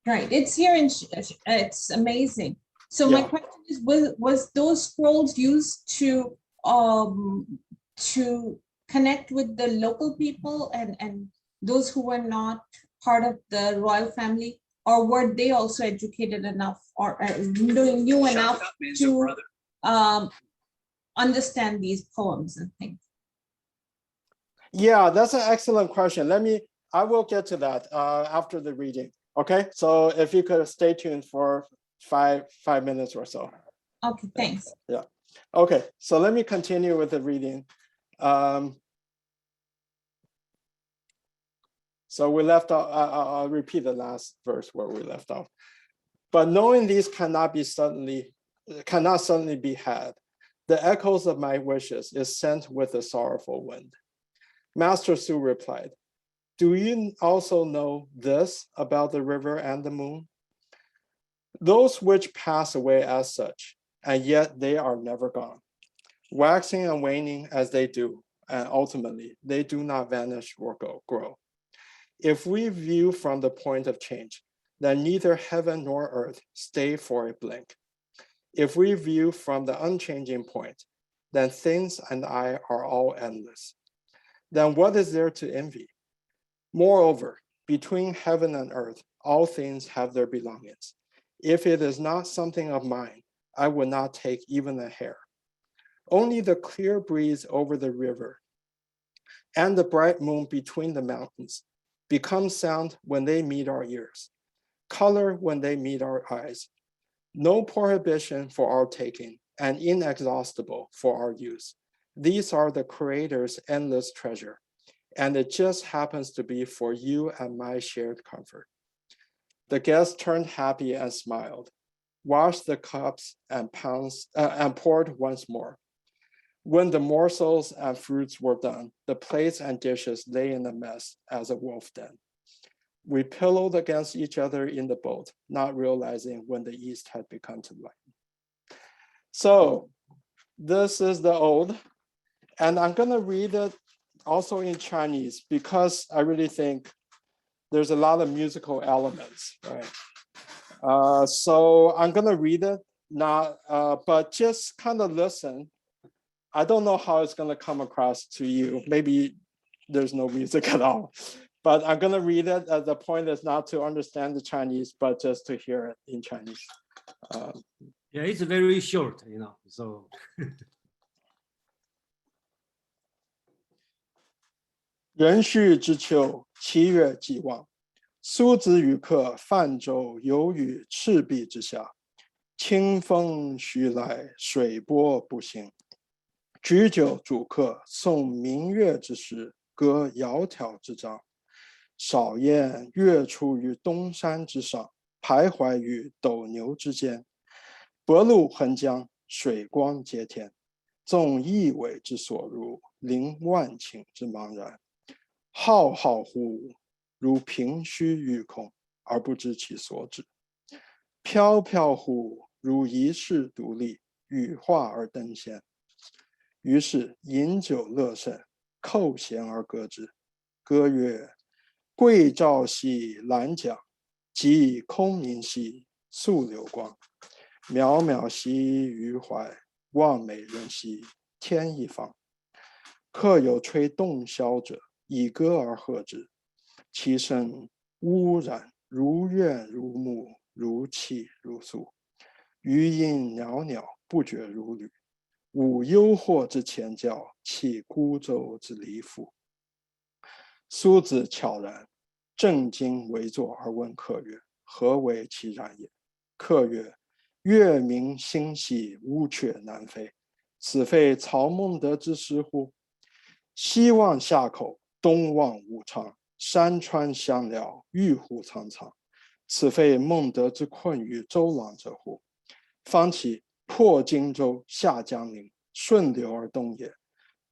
Right, it's here in, it's amazing. So my question is, was those scrolls used to connect with the local people and those who were not part of the royal family, or were they also educated enough or knew enough to understand these poems and things? Yeah, that's an excellent question. I will get to that after the reading. Okay, so if you could stay tuned for five minutes or so. Okay, thanks. Yeah. Okay, so let me continue with the reading. So we left off, I'll repeat the last verse where we left off. But knowing these cannot suddenly be had, the echoes of my wishes is sent with a sorrowful wind. Master Su replied, do you also know this about the river and the moon? Those which pass away as such, and yet they are never gone, waxing and waning as they do, and ultimately they do not vanish or grow. If we view from the point of change, then neither heaven nor earth stay for a blink. If we view from the unchanging point, then things and I are all endless. Then what is there to envy? Moreover, between heaven and earth, all things have their belongings. If it is not something of mine, I would not take even a hair. Only the clear breeze over the river and the bright moon between the mountains become sound when they meet our ears, color when they meet our eyes. No prohibition for our taking, and inexhaustible for our use. These are the Creator's endless treasure, and it just happens to be for you and my shared comfort. The guest turned happy and smiled, washed the cups and poured once more. When the morsels and fruits were done, the plates and dishes lay in a mess as a wolf den. We pillowed against each other in the boat, not realizing when the east had begun to lighten. So this is the ode, and I'm gonna read it also in Chinese because I really think there's a lot of musical elements, right? So I'm gonna read it, but just kind of listen. I don't know how it's gonna come across to you. Maybe there's no music at all, but I'm gonna read it. The point is not to understand the Chinese, but just to hear it in Chinese. Yeah, it's very short, so. 壬戌之秋，7月既望，苏子与客泛舟游于赤壁之下。清风徐来，水波不兴。举酒属客，诵明月之时，歌窈窕之章。少焉月出于东山之上，徘徊于斗牛之间。薄露横江，水光接天。纵一苇之所入，凌万顷之茫然。浩浩乎如凭虚御空，而不知其所止。飘飘乎如遗世独立，羽化而登仙。于是饮酒乐甚，扣舷而歌之。歌曰：桂棹兮兰桨，击空明兮溯流光。渺渺兮予怀，望美人兮天一方。客有吹洞箫者，以歌而和之。其声污染，如怨如慕，如泣如诉。余音袅袅，不绝如缕。舞幽壑之前教，泣孤舟之离妇。苏子悄然，正襟危坐而问客曰：何为其然也？客曰：月明星稀，乌鹊南飞。此非曹孟德之诗乎？西望夏口，东望武昌，山川相辽，郁乎苍苍。此非孟德之困于周郎者乎？方其破荆州，下江陵，顺流而东也。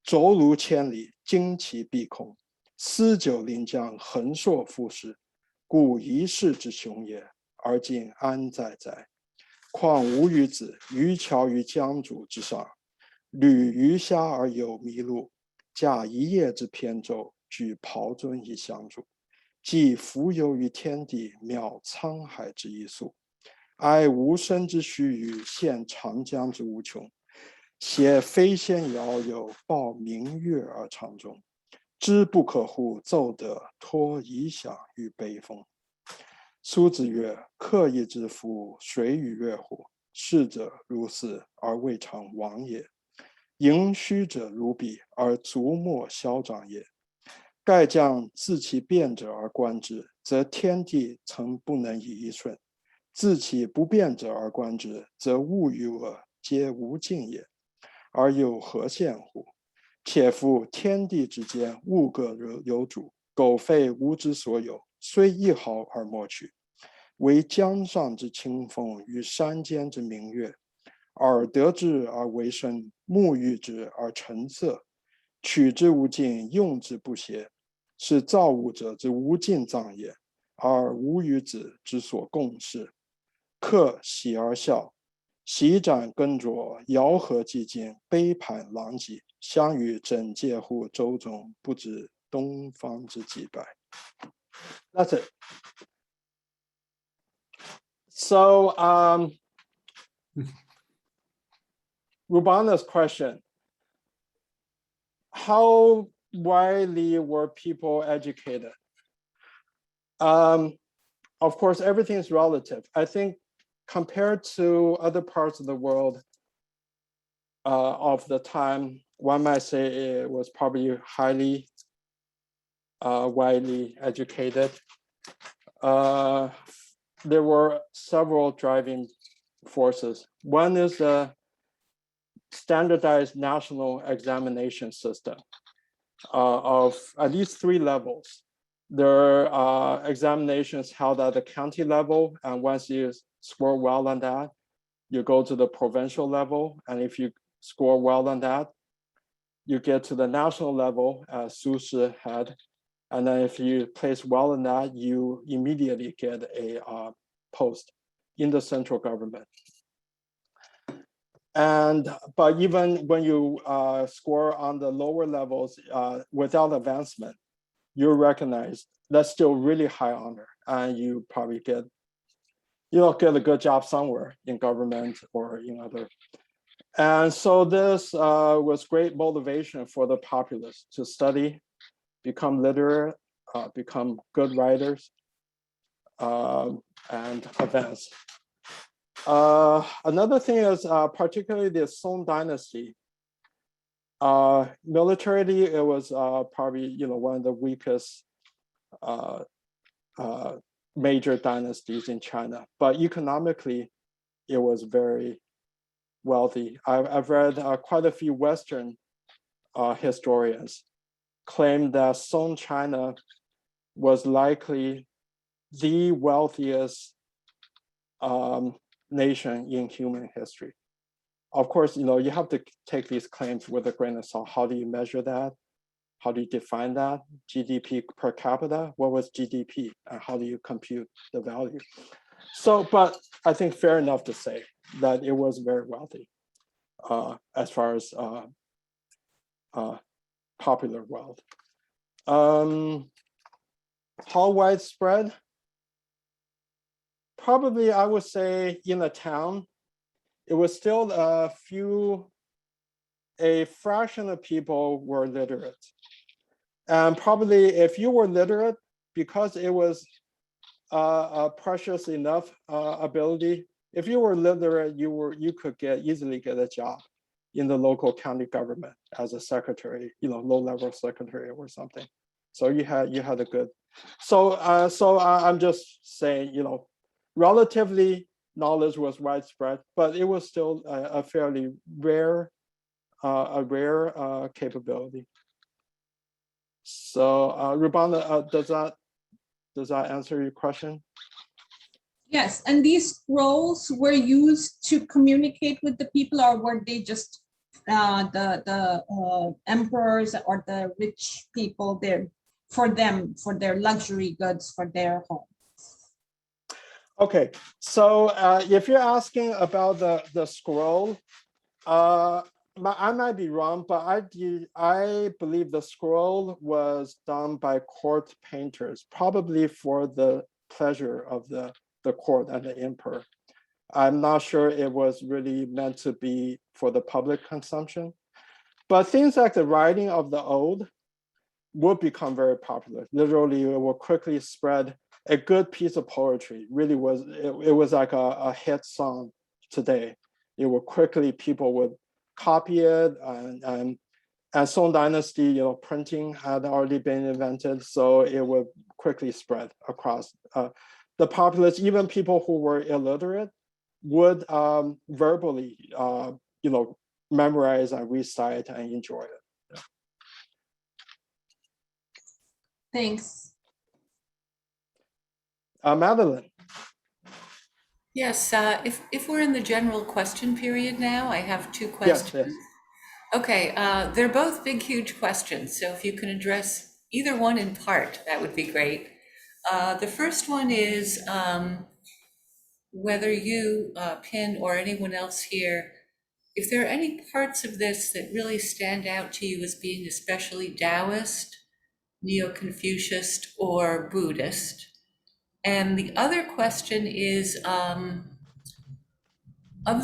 轴如千里，旌旗蔽空。思九临江，横槊赋诗。故一世之雄也，而今安在哉？况吾与子，渔樵于江渚之上，侣鱼虾而友麋鹿。驾一叶之扁舟，举匏樽以相助。寄蜉蝣于天地，渺沧海之一粟。哀吾生之须臾，羡长江之无穷。挟飞仙以遨游，抱明月而长终。知不可乎骤得，托遗响于悲风。苏子曰：客亦之夫，谁与乐乎？逝者如斯，而未尝往也。盈虚者如彼，而足莫消长也。盖将自其变者而观之，则天地曾不能以一瞬；自其不变者而观之，则物与我皆无尽也。而有何羡乎？且夫天地之间，物各有主，苟非吾之所有，虽一毫而莫取。为江上之清风与山间之明月，耳得之而为声，目遇之而成色，取之无尽，用之不竭，是造物者之无尽藏也，而吾与子之所共事。客喜而笑，席展耕着，肴核既尽，杯盘狼藉，相与整介乎舟中，不知东方之既白。That's it. So, Rubana's question: how widely were people educated? Of course, everything is relative. I think compared to other parts of the world of the time, one might say it was probably highly widely educated. There were several driving forces. One is the standardized national examination system of at least 3 levels. There are examinations held at the county level, and once you score well on that, you go to the provincial level, and if you score well on that, you get to the national level, as Su Shi had, and then if you place well in that, you immediately get a post in the central government. But even when you score on the lower levels without advancement, you're recognized. That's still really high honor, and you probably get a good job somewhere in government or in other. And so this was great motivation for the populace to study, become literate, become good writers, and advance. Another thing is particularly the Song dynasty. Militarily, it was probably one of the weakest major dynasties in China, but economically, it was very wealthy. I've read quite a few Western historians claim that Song China was likely the wealthiest nation in human history. Of course, you have to take these claims with a grain of salt. How do you measure that? How do you define that? GDP per capita? What was GDP? And how do you compute the value? So, but I think fair enough to say that it was very wealthy as far as popular wealth. How widespread? Probably, I would say in a town, it was still a fraction of people were literate. And probably if you were literate, because it was a precious enough ability, if you were literate, you could easily get a job in the local county government as a secretary, low-level secretary or something. So you had a good. So I'm just saying, relatively knowledge was widespread, but it was still a fairly rare capability. So Rubana, does that answer your question? Yes, and these scrolls were used to communicate with the people, or were they just the emperors or the rich people there for their luxury goods for their home? Okay, so if you're asking about the scroll, I might be wrong, but I believe the scroll was done by court painters, probably for the pleasure of the court and the emperor. I'm not sure it was really meant to be for the public consumption, but things like the writing of the ode would become very popular. Literally, it will quickly spread. A good piece of poetry really was, it was like a hit song today. It would quickly, people would copy it, and Song Dynasty, printing had already been invented, so it would quickly spread across the populace. Even people who were illiterate would verbally, memorize and recite and enjoy it. Yeah. Thanks. Madeline. Yes, if we're in the general question period now, I have two Yes, questions. yes. Okay, they're both big, huge questions. So if you can address either one in part, that would be great. The first one is whether you, Pin, or anyone else here, if there are any parts of this that really stand out to you as being especially Taoist, Neo-Confucianist, or Buddhist. And the other question is, of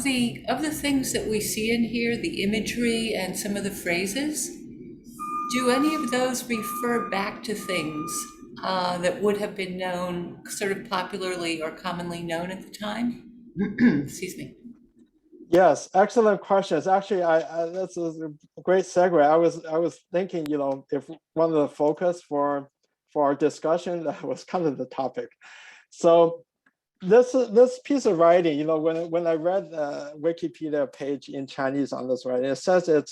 the things that we see in here, the imagery and some of the phrases, do any of those refer back to things that would have been known sort of popularly or commonly known at the time? Excuse me. Yes, excellent questions. Actually, that's a great segue. I was thinking, you know, if one of the focus for our discussion, that was kind of the topic. So this piece of writing, you know, when I read the Wikipedia page in Chinese on this writing, it says it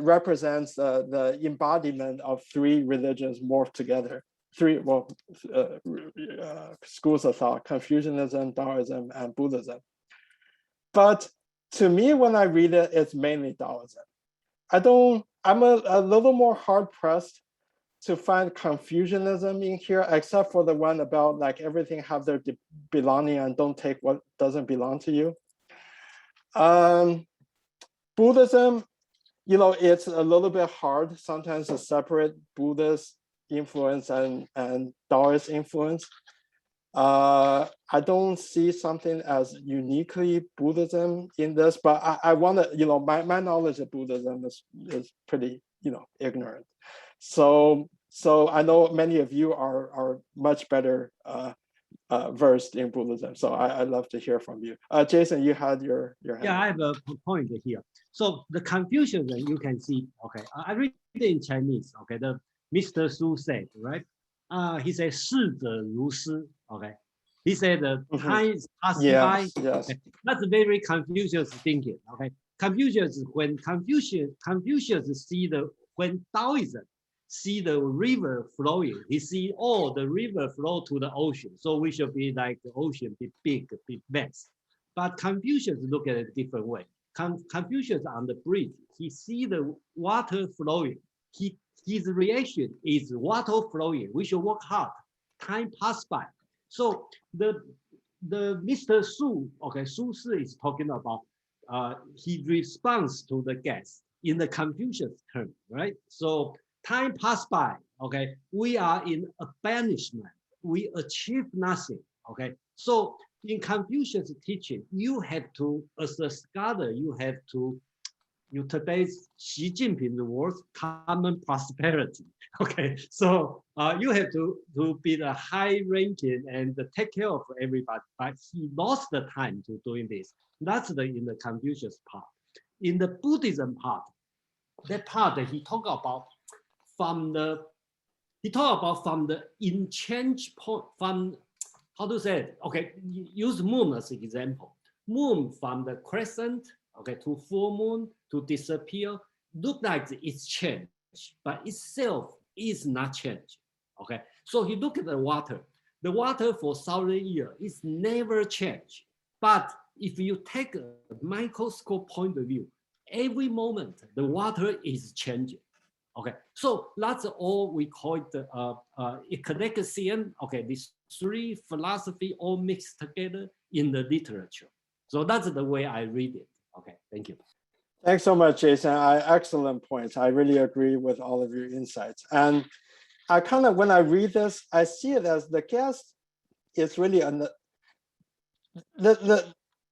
represents the embodiment of three religions morphed together. Schools of thought: Confucianism, Taoism, and Buddhism. But to me, when I read it, it's mainly Taoism. I'm a little more hard pressed to find Confucianism in here, except for the one about like everything have their belonging and don't take what doesn't belong to you. Buddhism, you know, it's a little bit hard sometimes to separate Buddhist influence and Taoist influence. I don't see something as uniquely Buddhism in this, but I want to, you know, my knowledge of Buddhism is pretty, you know, ignorant. So I know many of you are much better versed in Buddhism. So I'd love to hear from you. Jason, you had your hand. Yeah, I have a point here. So the Confucianism, you can see, okay, I read it in Chinese, okay, the Mr. Su said, right? He said, 逝者如斯, okay. He said, time is passing by. Yes. Okay. That's very Confucius thinking, okay. When Confucius see when Taoism see the river flowing, he see all the river flow to the ocean. So we should be like the ocean, be big, be vast. But Confucius look at it a different way. Confucius on the bridge, he see the water flowing. His reaction is water flowing. We should work hard. Time pass by. So the Mr. Su, okay, Su Shi is talking about he responds to the guest in the Confucius term, right? So time passed by, okay? We are in a banishment. We achieve nothing, okay? So in Confucius teaching, you have to, as a scholar, you have to, today's Xi Jinping's words, common prosperity, okay? So you have to be the high ranking and take care of everybody, but he lost the time to doing this. That's in the Confucius part. In the Buddhism part, that part that he talked about from the exchange point, from, how to say it? Okay, use moon as an example. Moon from the crescent, okay, to full moon, to disappear, look like it's changed, but itself is not changed, okay? So he look at the water. The water for 1,000 years is never changed. But if you take a microscope point of view, every moment the water is changing. Okay, so that's all we call it eclecticism. Okay, these three philosophy all mixed together in the literature. So that's the way I read it. Okay, thank you. Thanks so much, Jason. Excellent points. I really agree with all of your insights. And I kind of, when I read this, I see it as the guest is really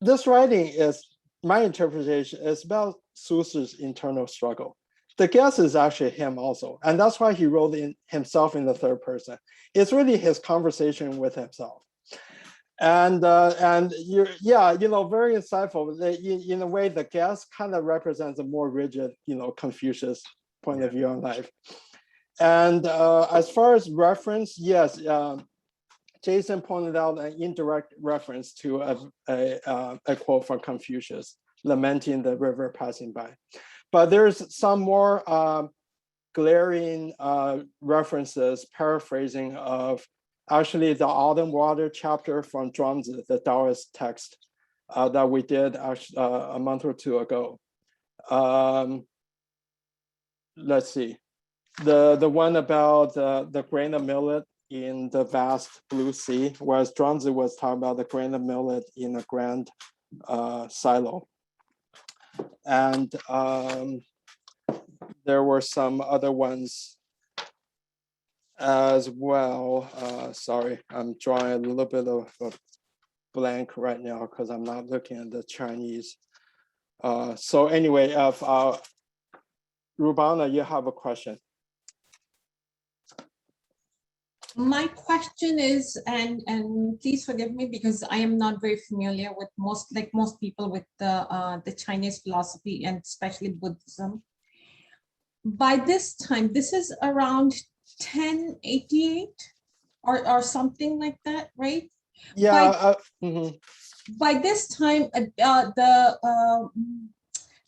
this writing is, my interpretation is about Su Shi's internal struggle. The guest is actually him also. And that's why he wrote himself in the third person. It's really his conversation with himself. And very insightful. In a way, the guest kind of represents a more rigid, Confucius point of view on life. And as far as reference, yes, Jason pointed out an indirect reference to a quote from Confucius, lamenting the river passing by. But there's some more glaring references, paraphrasing of actually the Autumn Water chapter from Zhuangzi, the Taoist text that we did actually, a month or two ago. Let's see, the one about the grain of millet in the vast blue sea, whereas Zhuangzi was talking about the grain of millet in a grand silo. And there were some other ones as well. Sorry, I'm drawing a little bit of a blank right now because I'm not looking at the Chinese. So anyway, Rubana, you have a question. My question is, and please forgive me because I am not very familiar with most people with the Chinese philosophy and especially Buddhism. By this time, this is around 1088 or something like that, right? Yeah. By this time,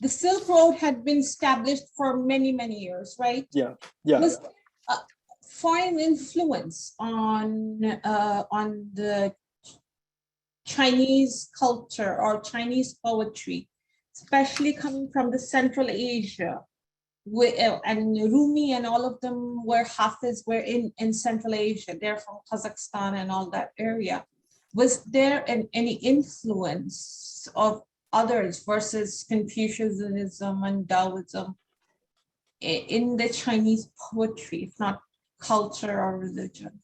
the Silk Road had been established for many years, right? Yeah. Yeah. Was foreign influence on the Chinese culture or Chinese poetry, especially coming from the Central Asia, and Rumi and all of them were Hafiz, were in Central Asia. They're from Kazakhstan and all that area. Was there any influence of others versus Confucianism and Taoism in the Chinese poetry, if not culture or religion?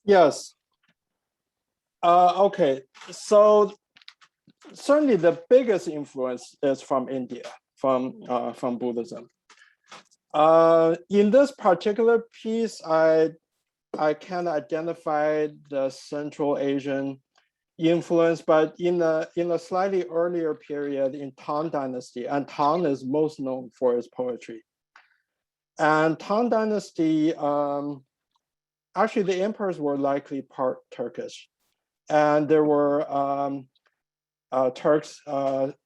Yes. Okay, so certainly the biggest influence is from India, from Buddhism. In this particular piece, I can identify the Central Asian influence, but in a slightly earlier period in Tang Dynasty, and Tang is most known for its poetry. And Tang Dynasty, actually the emperors were likely part Turkish, and there were Turks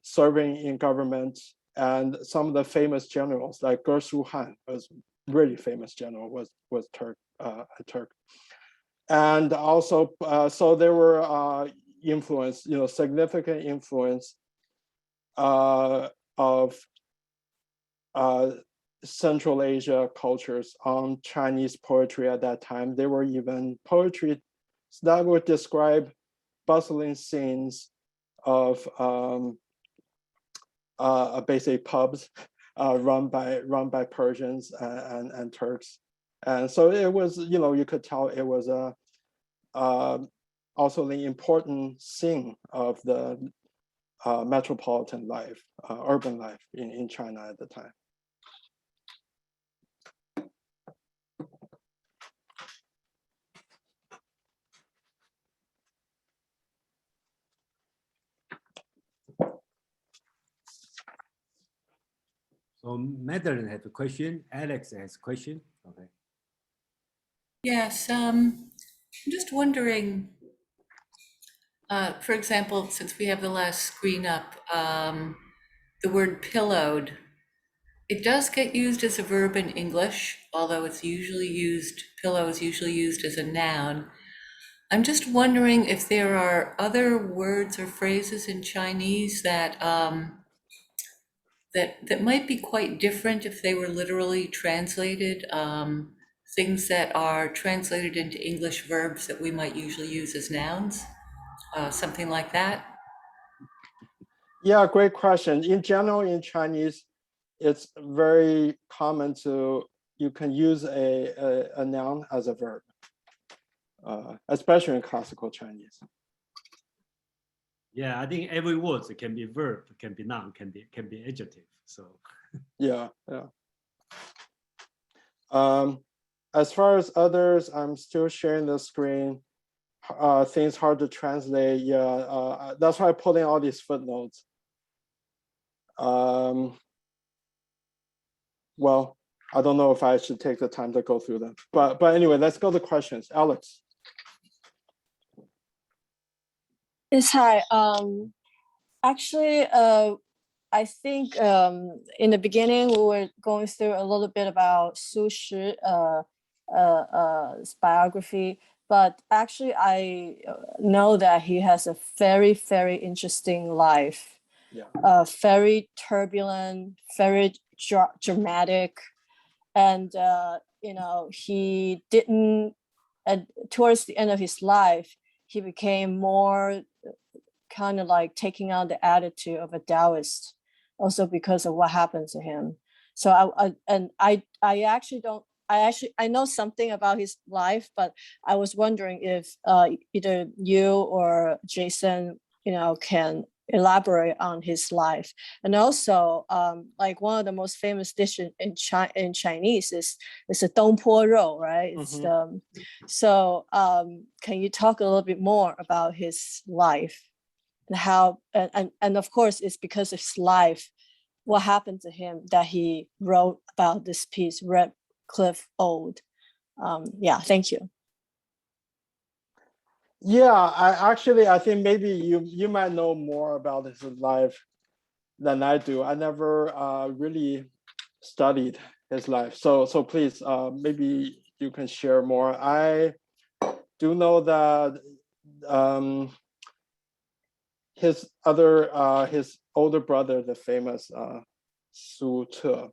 serving in government, and some of the famous generals like Gersu Han was really famous general, was a Turk. And also, so there were influence, significant influence of Central Asia cultures on Chinese poetry at that time. There were even poetry that would describe bustling scenes of basically pubs run by Persians and Turks. And so it was, you could tell it was also the important scene of the metropolitan life, urban life in China at the time. So Madeline has a question. Alex has a question. Okay. Yes, I'm just wondering, for example, since we have the last screen up, the word pillowed, it does get used as a verb in English, although it's usually used, pillow is usually used as a noun. I'm just wondering if there are other words or phrases in Chinese that that might be quite different if they were literally translated, things that are translated into English verbs that we might usually use as nouns, something like that. Yeah, great question. In general, in Chinese, it's very common you can use a noun as a verb, especially in classical Chinese. Yeah, I think every word can be verb, can be noun, can be adjective. So yeah. As far as others, I'm still sharing the screen. Things hard to translate. Yeah, that's why I put in all these footnotes. Well, I don't know if I should take the time to go through them, but anyway, let's go to questions. Alex. Yes, hi. Actually, I think in the beginning we were going through a little bit about Su Shi biography, but actually I know that he has a very, very interesting life. Yeah. Very turbulent, very dramatic, and he didn't. Towards the end of his life, he became more kind of like taking on the attitude of a Taoist, also because of what happened to him. So I actually don't. I know something about his life, but I was wondering if either you or Jason, can elaborate on his life. And also, like one of the most famous dishes in Chinese is a Dongpo roll, right? It's so can you talk a little bit more about his life and how and of course it's because of his life, what happened to him, that he wrote about this piece, Red Cliff Ode. Yeah, thank you. Yeah, I think maybe you might know more about his life than I do. I never really studied his life, so please maybe you can share more. I do know that his older brother, the famous Su Shi,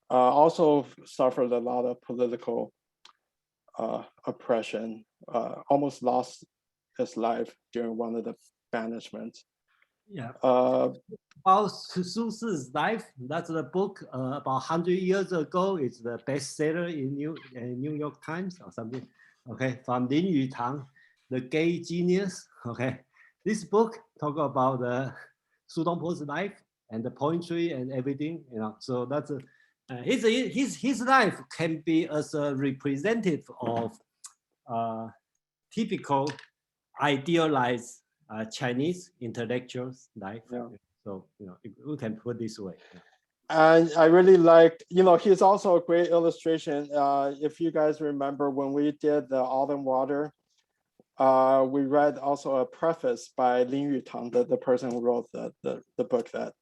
also suffered a lot of political oppression, almost lost his life during one of the banishments. Yeah. About Su Shi's life, that's the book about 100 years ago. It's the bestseller in New York Times or something. Okay, from Lin Yutang, The Gay Genius. Okay, this book talk about the Su Dongpo's life and the poetry and everything. So that's his life can be as a representative of typical idealized Chinese intellectuals' life. Yeah. So we can put it this way. And I really liked, he's also a great illustration. If you guys remember when we did the Autumn Water, we read also a preface by Lin Yutang, the person who wrote the book that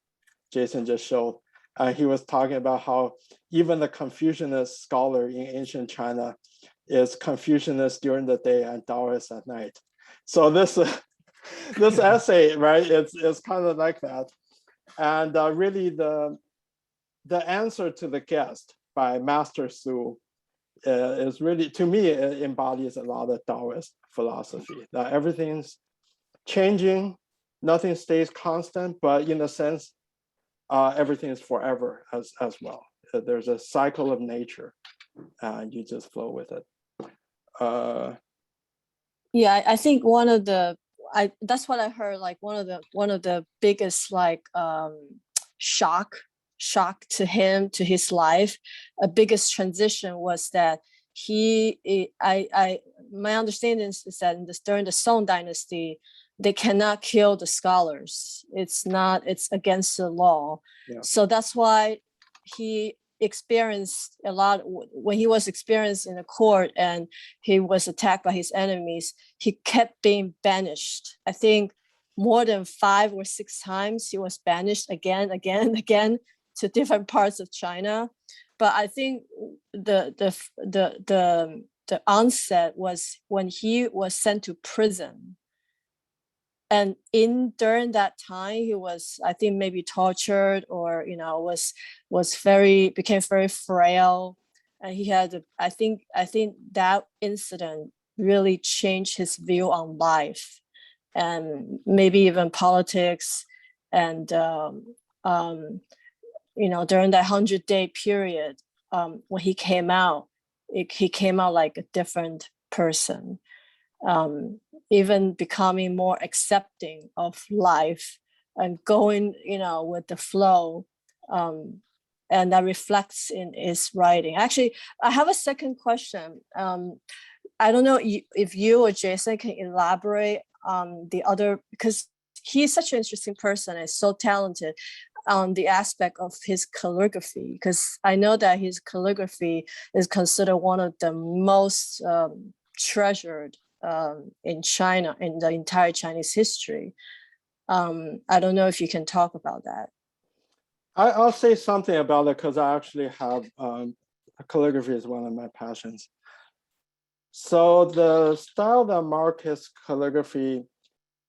Jason just showed. He was talking about how even the Confucianist scholar in ancient China is Confucianist during the day and Taoist at night. So this essay, right, it's kind of like that. And really the answer to the guest by Master Zhou is really, to me, it embodies a lot of Taoist philosophy, that everything's changing, nothing stays constant, but in a sense, everything is forever as well. There's a cycle of nature, and you just flow with it. Yeah, I think that's what I heard, like one of the biggest like shock to him, to his life, a biggest transition was that my understanding is that during the Song Dynasty, they cannot kill the scholars. It's against the law. Yeah. So that's why he experienced a lot when he was experienced in the court and he was attacked by his enemies. He kept being banished. I think more than 5 or 6 times he was banished again to different parts of China. But I think the onset was when he was sent to prison. And during that time, he was, I think, maybe tortured or became very frail, and he had. I think that incident really changed his view on life, and maybe even politics, and during that 100-day period, when he came out, he came out like a different person. Even becoming more accepting of life and going, with the flow. And that reflects in his writing. Actually, I have a second question. I don't know if you or Jason can elaborate on the other, because he's such an interesting person and so talented on the aspect of his calligraphy, because I know that his calligraphy is considered one of the most treasured in China, in the entire Chinese history. I don't know if you can talk about that. I'll say something about it because I actually have calligraphy is one of my passions. So the style that marks his calligraphy,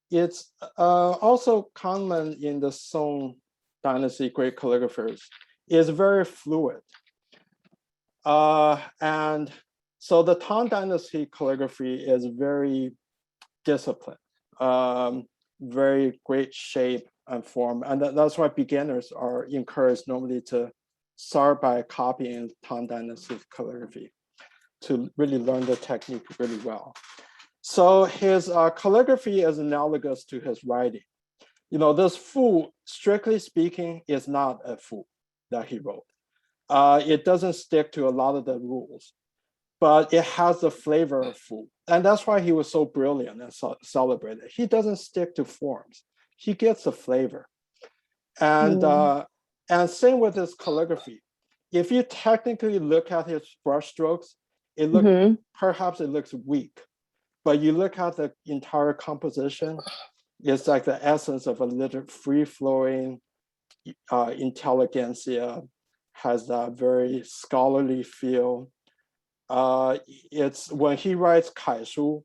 it's also common in the Song Dynasty great calligraphers, is very fluid. And so the Tang Dynasty calligraphy is very disciplined, very great shape and form. And that's why beginners are encouraged normally to start by copying Tang Dynasty calligraphy to really learn the technique really well. So his calligraphy is analogous to his writing. This fu, strictly speaking, is not a fu that he wrote. It doesn't stick to a lot of the rules, but it has the flavor of fu. And that's why he was so brilliant and celebrated. He doesn't stick to forms. He gets the flavor. And same with his calligraphy. If you technically look at his brushstrokes, perhaps it looks weak. But you look at the entire composition, it's like the essence of a little free-flowing intelligentsia, has that very scholarly feel. It's when he writes 楷书,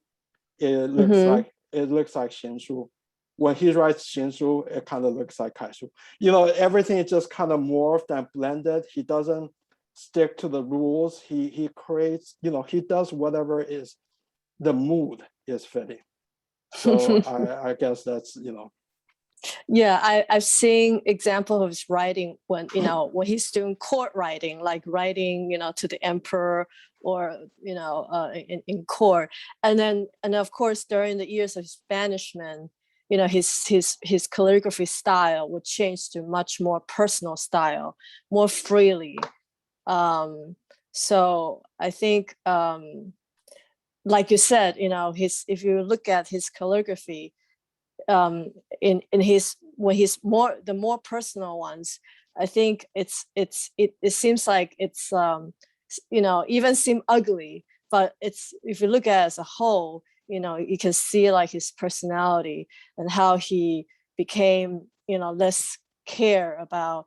it looks like 行书. When he writes 行书, it kind of looks like 楷书. Everything is just kind of morphed and blended. He doesn't stick to the rules. He creates, he does whatever is the mood is fitting. So I guess that's, Yeah, I've seen example of his writing when, when he's doing court writing, like writing, to the emperor or, in court. And of course, during the years of his banishment, his calligraphy style would change to much more personal style, more freely. So I think, like you said, if you look at his calligraphy, in his when he's the more personal ones, I think it seems like it's even seem ugly, but if you look at it as a whole, you can see like his personality and how he became less care about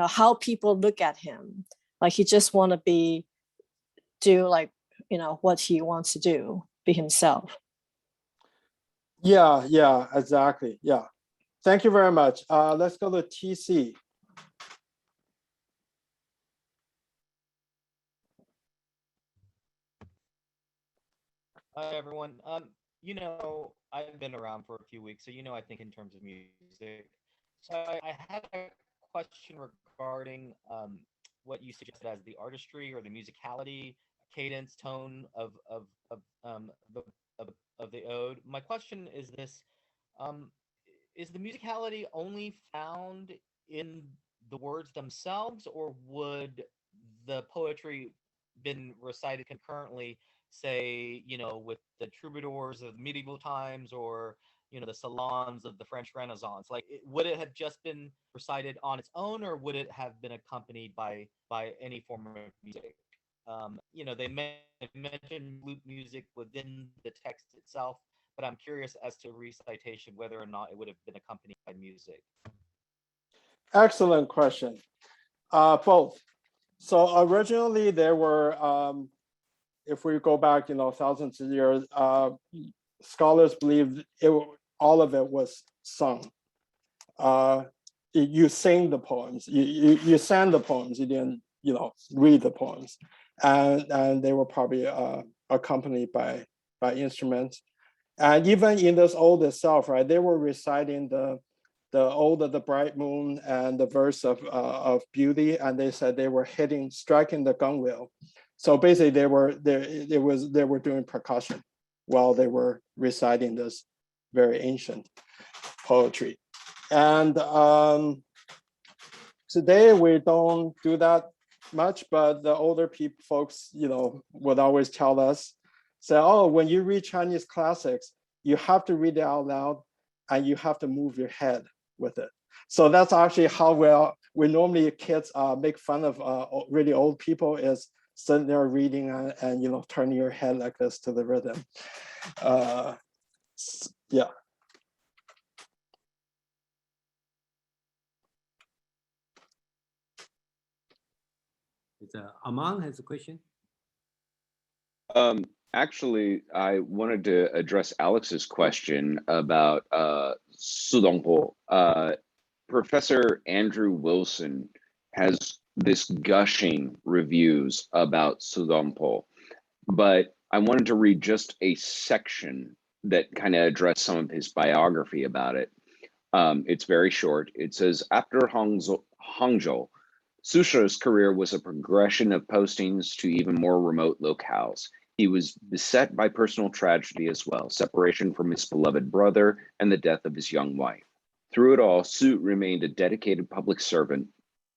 how people look at him. Like he just want to do like what he wants to do, be himself. Yeah, exactly. Yeah. Thank you very much. Let's go to TC. Hi, everyone. I've been around for a few weeks, so I think in terms of music. So I had a question regarding what you suggested as the artistry or the musicality, cadence, tone of the ode. My question is this: is the musicality only found in the words themselves, or would the poetry been recited concurrently, say, with the troubadours of medieval times, or the salons of the French Renaissance? Like, would it have just been recited on its own, or would it have been accompanied by any form of music? They mentioned flute music within the text itself, but I'm curious as to recitation, whether or not it would have been accompanied by music. Excellent question. Both. So originally there were, if we go back, thousands of years, scholars believe all of it was sung. You sing the poems. You sang the poems. You didn't, read the poems, and they were probably accompanied by instruments. And even in this ode itself, right, they were reciting the ode of the bright moon and the verse of beauty, and they said they were striking the gunwale. So basically, they were doing percussion while they were reciting this very ancient poetry. And today we don't do that much, but the older folks, would always tell us, say, oh, when you read Chinese classics, you have to read it out loud and you have to move your head with it. So that's actually how we normally kids make fun of really old people, is sitting there reading and turning your head like this to the rhythm. Yeah. Aman has a question. Actually, I wanted to address Alex's question about Su Dongpo. Professor Andrew Wilson has this gushing reviews about Su Dongpo, but I wanted to read just a section that kind of addressed some of his biography about it. It's very short. It says, after Hangzhou, Su Shi's career was a progression of postings to even more remote locales. He was beset by personal tragedy as well, separation from his beloved brother and the death of his young wife. Through it all, Su remained a dedicated public servant,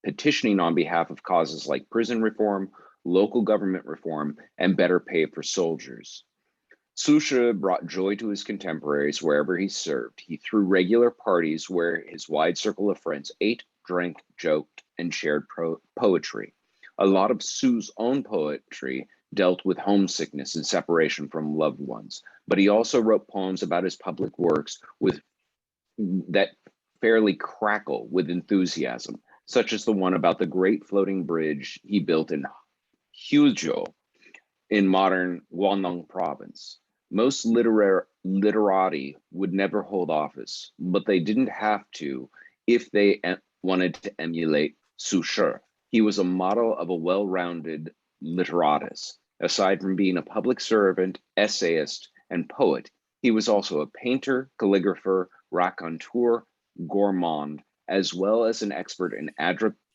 petitioning on behalf of causes like prison reform, local government reform, and better pay for soldiers. Su Shi brought joy to his contemporaries wherever he served. He threw regular parties where his wide circle of friends ate, drank, joked, and shared poetry. A lot of Su's own poetry dealt with homesickness and separation from loved ones, but he also wrote poems about his public works that fairly crackle with enthusiasm, such as the one about the great floating bridge he built in Hangzhou in modern Guangdong province. Most literati would never hold office, but they didn't have to if they wanted to emulate Su Shi. He was a model of a well-rounded literatus. Aside from being a public servant, essayist, and poet, he was also a painter, calligrapher, raconteur, gourmand, as well as an expert in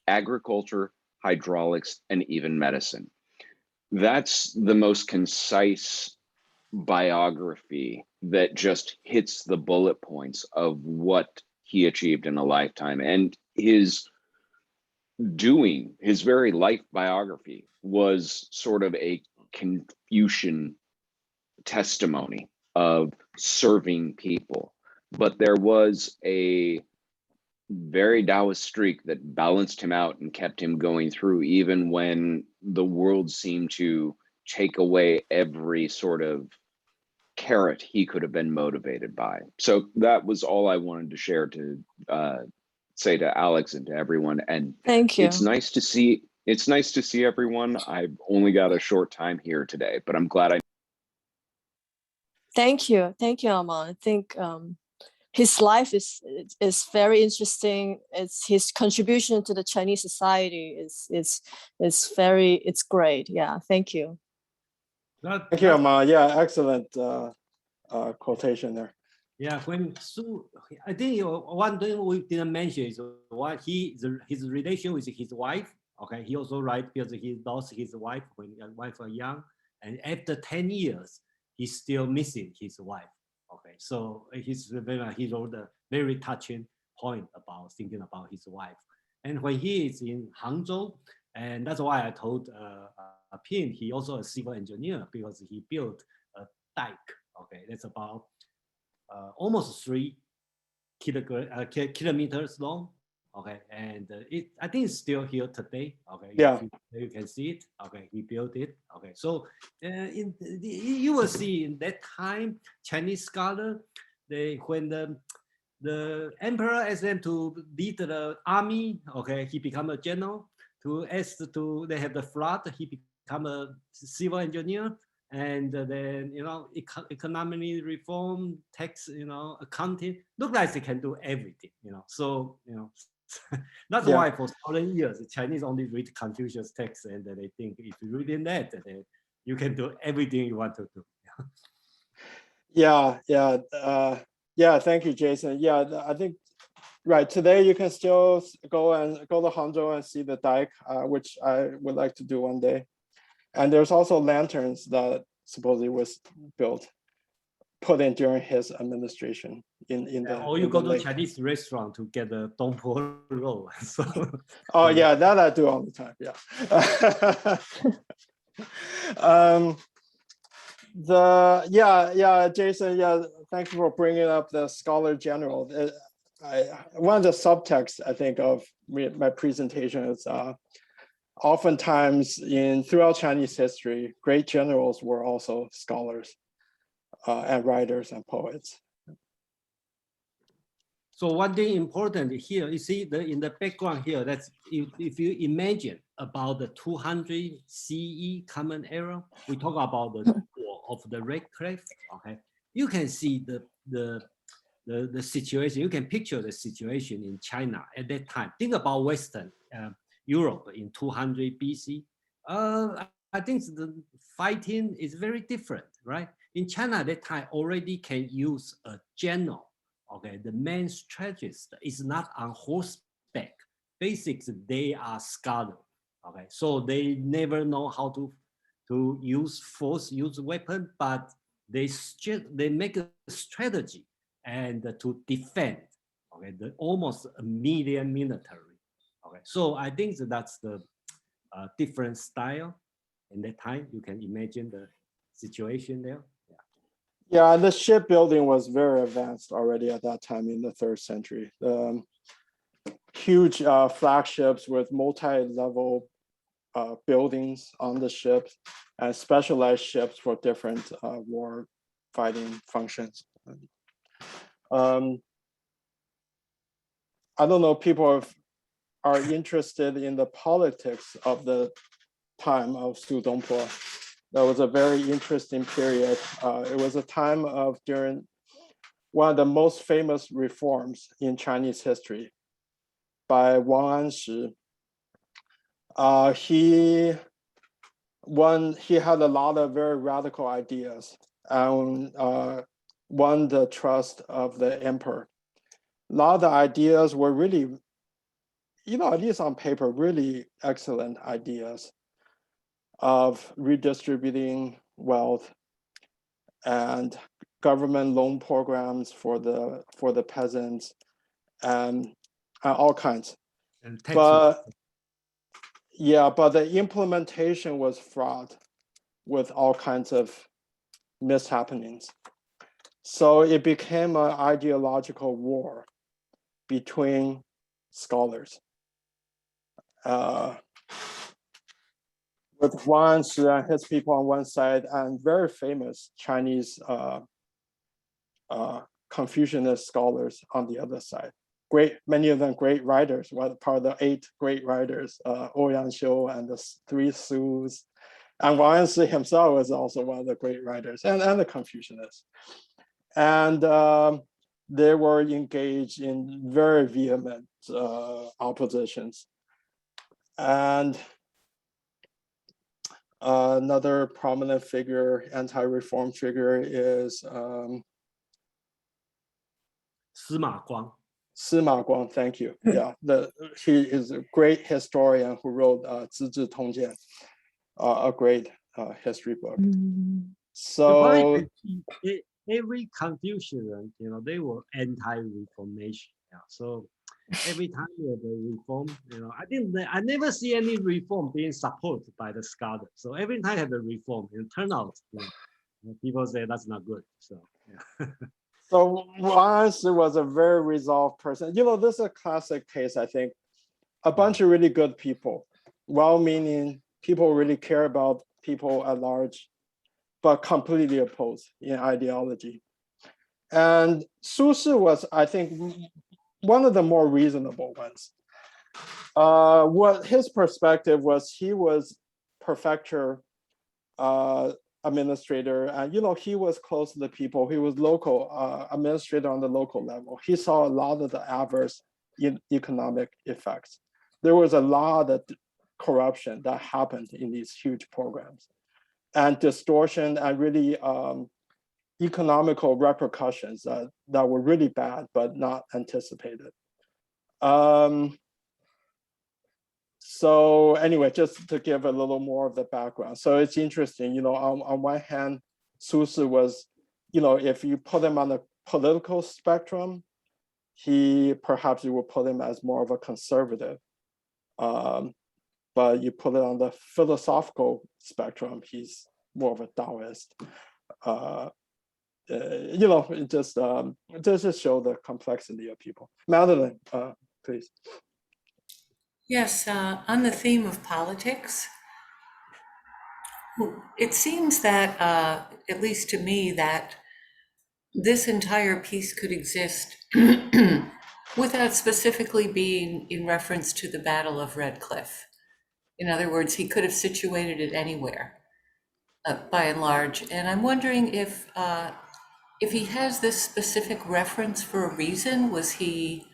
agriculture, hydraulics, and even medicine. That's the most concise biography that just hits the bullet points of what he achieved in a lifetime. And his very life biography was sort of a Confucian testimony of serving people. But there was a very Taoist streak that balanced him out and kept him going through, even when the world seemed to take away every sort of carrot he could have been motivated by. So that was all I wanted to share to say to Alex and to everyone. And Thank you. It's nice to see everyone. I've only got a short time here today, but I'm glad I. Thank you, Alma. I think his life is very interesting. It's his contribution to the Chinese society it's great. Yeah, thank you. Thank you, Alma. Yeah, excellent quotation there. Yeah, when Su, I think one thing we didn't mention is what his relation with his wife. Okay, he also write because he lost his wife when his wife was young, and after 10 years, he's still missing his wife. Okay, so he wrote a very touching point about thinking about his wife. And when he is in Hangzhou, and that's why I told Pin, he also a civil engineer because he built a dike. Okay, that's about almost 3 kilometers long. Okay, and I think it's still here today. Okay, yeah, you can see it. Okay, he built it. Okay, so you will see in that time Chinese scholar, when the emperor asked them to lead the army. Okay, he become a general. They have the flood. He become a civil engineer. And then, economy reform, tax, accounting, look like they can do everything, So, that's why for 1,000 years, the Chinese only read Confucius text, and they think if you read in that, then you can do everything you want to do. Yeah. Thank you, Jason. Yeah, I think right today you can still go to Hangzhou and see the dike, which I would like to do one day. And there's also lanterns that supposedly was put in during his administration or you go to a Chinese restaurant to get the Dongpo roll. So, oh yeah, that I do all the time. Yeah. Jason. Yeah, thank you for bringing up the scholar general. One of the subtexts I think of my presentation is oftentimes throughout Chinese history, great generals were also scholars and writers and poets. So one thing important here, you see in the background here, that's if you imagine about the 200 CE Common Era, we talk about the war. of the Red Cliff, okay, you can see the situation. You can picture the situation in China at that time. Think about Western Europe in 200 BC. I think the fighting is very different, right? In China at that time already can use a general. Okay, the main strategist is not on horseback. Basically, they are scholars. Okay, so they never know how to use force, use weapon, but they make a strategy and to defend. Okay, almost a million military. Okay, so I think that's the different style. In that time, you can imagine the situation there. Yeah, the shipbuilding was very advanced already at that time in the 3rd century. Huge flagships with multi-level buildings on the ships and specialized ships for different war fighting functions. I don't know, people are interested in the politics of the time of Su Dongpo. That was a very interesting period. It was a time of during one of the most famous reforms in Chinese history by Wang Anshi. He had a lot of very radical ideas and won the trust of the emperor. A lot of the ideas were really, at least on paper, really excellent ideas of redistributing wealth and government loan programs for the peasants and all kinds. And tax but the implementation was fraught with all kinds of mishappenings. So it became an ideological war between scholars. With Wang Anshi and his people on one side, and very famous Chinese Confucianist scholars on the other side. Many of them great writers, part of the 8 great writers, Ouyang Xiu and the 3 Sus. And Wang Anshi himself was also one of the great writers, and the Confucianists. And they were engaged in very vehement oppositions. And another prominent figure, anti-reform figure, is Sima Guang. Sima Guang, thank you. Yeah, he is a great historian who wrote 资治通鉴, a great history book. So every Confucian, they were anti-reformation. Yeah. So every time we have a reform, I never see any reform being supported by the scholars. So every time I have a reform, it turns out people say that's not good. So yeah. So Wang Anshi was a very resolved person. This is a classic case, I think. A bunch of really good people, well-meaning people really care about people at large, but completely opposed in ideology. And Su Shi was, I think, one of the more reasonable ones. What his perspective was, he was prefecture administrator, and he was close to the people. He was local administrator on the local level. He saw a lot of the adverse economic effects. There was a lot of corruption that happened in these huge programs, and distortion and really economical repercussions that were really bad but not anticipated. So anyway, just to give a little more of the background. So it's interesting, on one hand, Su Shi was, if you put him on the political spectrum, perhaps you would put him as more of a conservative. But you put it on the philosophical spectrum, he's more of a Taoist. It just show the complexity of people. Madeline, please. Yes, on the theme of politics, it seems that, at least to me, that this entire piece could exist without specifically being in reference to the Battle of Red Cliff. In other words, he could have situated it anywhere. by and large. And I'm wondering if he has this specific reference for a reason. Was he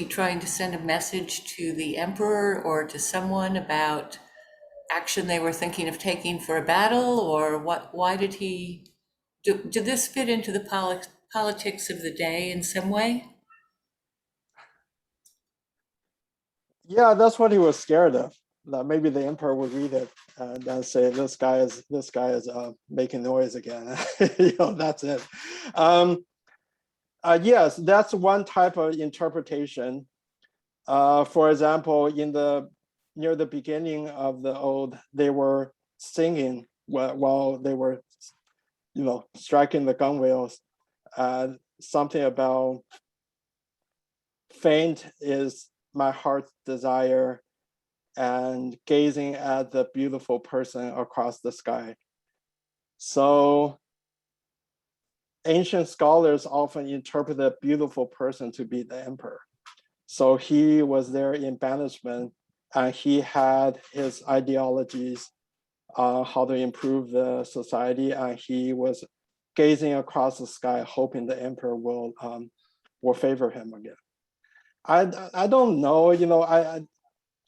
trying to send a message to the emperor or to someone about action they were thinking of taking for a battle, or what? Why did he? Did this fit into the politics of the day in some way? Yeah, that's what he was scared of. That maybe the emperor would read it and then say, "This guy is making noise again." That's it. Yes, that's one type of interpretation. For example, near the beginning of the ode, they were singing while they were, striking the gunwales. Something about faint is my heart's desire, and gazing at the beautiful person across the sky. So ancient scholars often interpret the beautiful person to be the emperor. So he was there in banishment, and he had his ideologies on how to improve the society, and he was gazing across the sky, hoping the emperor will favor him again. I don't know,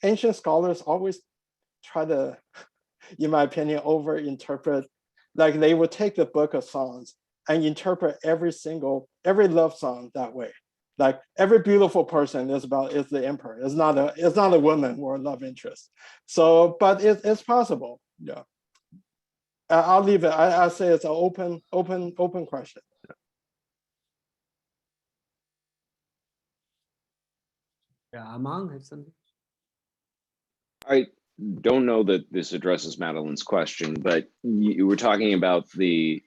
ancient scholars always try to, in my opinion, over-interpret. Like they would take the book of songs and interpret every love song that way. Like every beautiful person is the emperor. It's not a woman or a love interest. So, but it's possible. Yeah. I'll leave it. I say it's an open question. Yeah, Amang have something. I don't know that this addresses Madeline's question, but you were talking about the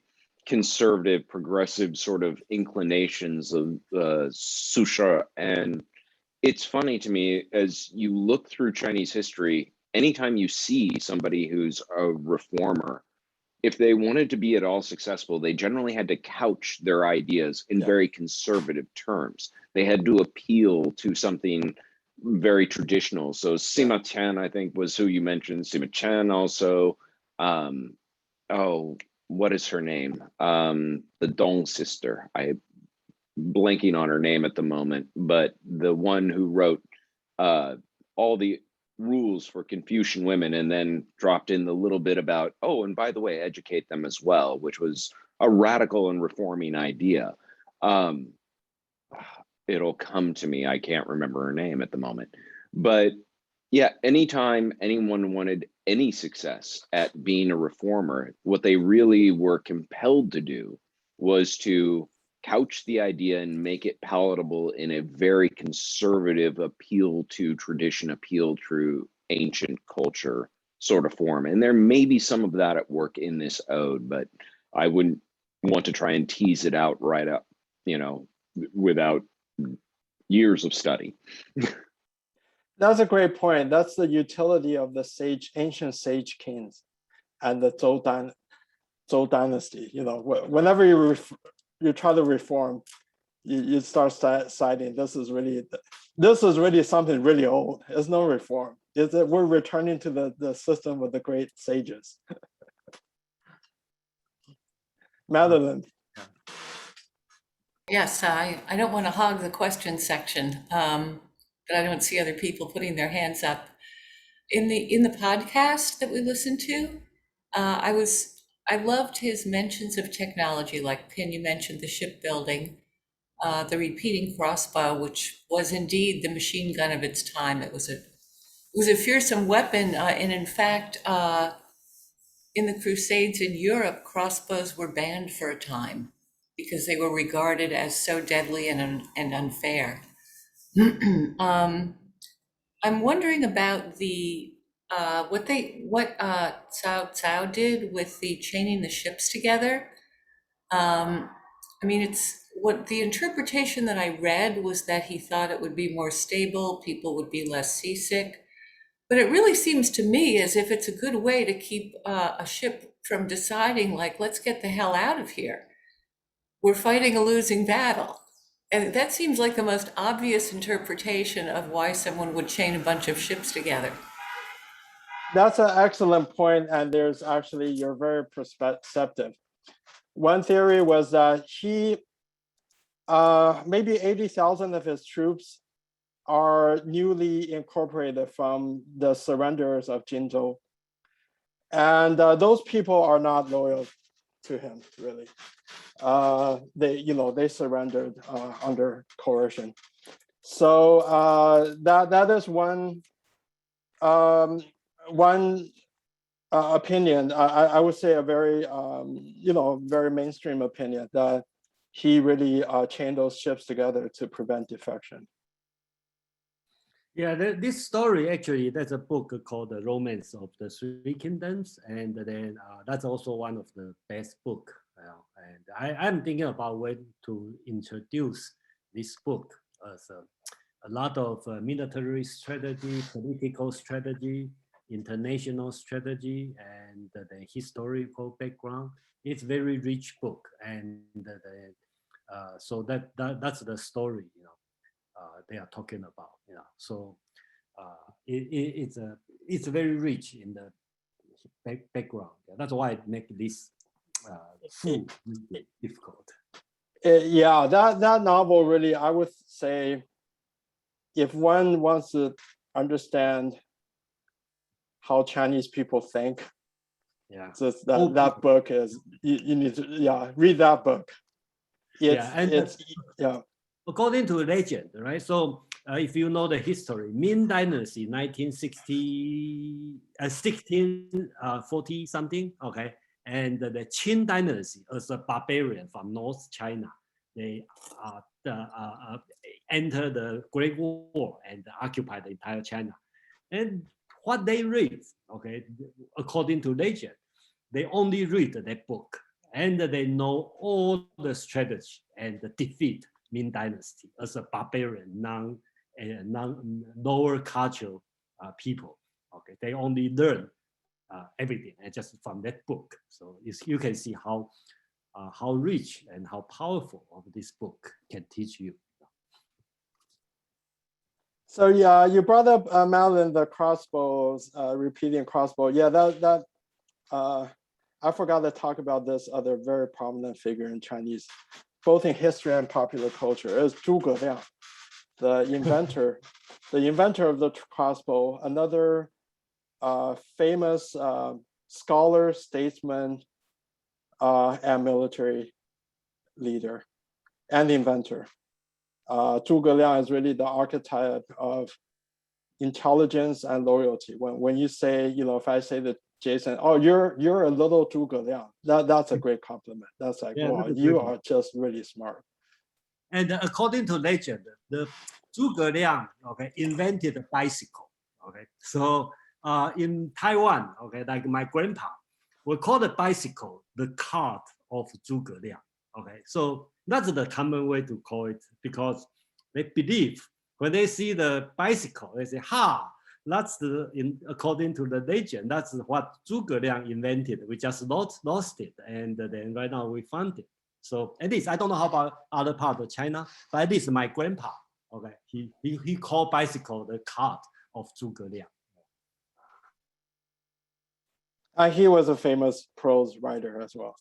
conservative, progressive sort of inclinations of Su Shi, and it's funny to me as you look through Chinese history, anytime you see somebody who's a reformer, if they wanted to be at all successful, they generally had to couch their ideas in very conservative terms. They had to appeal to something very traditional. So Sima Qian, I think, was who you mentioned. Sima Qian also. What is her name? The Dong sister. I'm blanking on her name at the moment, but the one who wrote all the rules for Confucian women and then dropped in the little bit about, oh, and by the way, educate them as well, which was a radical and reforming idea. It'll come to me. I can't remember her name at the moment. But yeah, anytime anyone wanted any success at being a reformer, what they really were compelled to do was to couch the idea and make it palatable in a very conservative appeal to tradition, appeal to ancient culture sort of form. And there may be some of that at work in this ode, but I wouldn't want to try and tease it out right up, without years of study. That's a great point. That's the utility of the ancient sage kings and the Zhou dynasty. Whenever you try to reform, you start citing this is really something really old. It's no reform. We're returning to the system of the great sages. Madeline. Yes, I don't want to hog the question section, but I don't see other people putting their hands up. In the podcast that we listened to, I loved his mentions of technology, like Pin, you mentioned the shipbuilding, the repeating crossbow, which was indeed the machine gun of its time. It was a fearsome weapon, and in fact, in the Crusades in Europe, crossbows were banned for a time because they were regarded as so deadly and unfair. I'm wondering about what Cao Cao did with the chaining the ships together. It's what the interpretation that I read was that he thought it would be more stable, people would be less seasick. But it really seems to me as if it's a good way to keep a ship from deciding, like, let's get the hell out of here. We're fighting a losing battle. And that seems like the most obvious interpretation of why someone would chain a bunch of ships together. That's an excellent point, and there's actually, you're very perceptive. One theory was that he, maybe 80,000 of his troops are newly incorporated from the surrenders of Jinzhou. And those people are not loyal to him, really. They surrendered under coercion. So that is one opinion. I would say a very very mainstream opinion, that he really chained those ships together to prevent defection. Yeah, this story actually, there's a book called The Romance of the Three Kingdoms, and then that's also one of the best book. And I'm thinking about when to introduce this book as a lot of military strategy, political strategy, international strategy, and the historical background. It's very rich book, and so that's the story, they are talking about, So it's very rich in the background. That's why it makes this food difficult. Yeah, that novel really, I would say, if one wants to understand how Chinese people think, so that book is, you need to read that book. According to legend, right? So if you know the history, Ming Dynasty, 1640 something, okay, and the Qing Dynasty, as a barbarian from North China, they entered the Great War and occupied the entire China. And what they read, okay, according to legend, they only read that book, and they know all the strategy and the defeat Ming Dynasty as a barbarian, lower cultural people. Okay, they only learn everything and just from that book. So you can see how rich and how powerful of this book can teach you. So yeah, you brought up Madeline, the crossbows, repeating crossbow. Yeah, that I forgot to talk about this other very prominent figure in Chinese, both in history and popular culture, is Zhuge Liang, the inventor of the crossbow, another famous scholar, statesman, and military leader and inventor. Zhuge Liang is really the archetype of intelligence and loyalty. When you say, if I say that Jason, oh, you're a little Zhuge Liang, that's a great compliment. That's like, wow, you are just really smart. And according to legend, the Zhuge Liang, okay, invented a bicycle. Okay, so in Taiwan, okay, like my grandpa, we call the bicycle the cart of Zhuge Liang. Okay, so that's the common way to call it, because they believe when they see the bicycle, they say, "Ha, that's according to the legend, that's what Zhuge Liang invented. We just lost it, and then right now we found it." So at least, I don't know how about other part of China, but at least my grandpa, okay, he called bicycle the cart of Zhuge Liang. He was a famous prose writer as well.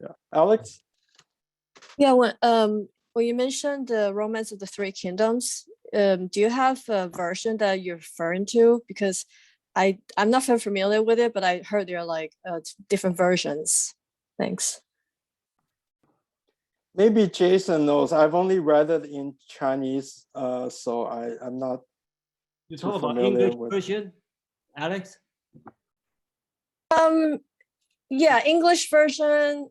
Yeah, Alex? Yeah, when you mentioned the Romance of the Three Kingdoms, do you have a version that you're referring to? Because I'm not very familiar with it, but I heard there are like different versions. Thanks. Maybe Jason knows. I've only read it in Chinese, so I'm not. You talk about English version, Alex? Yeah, English version.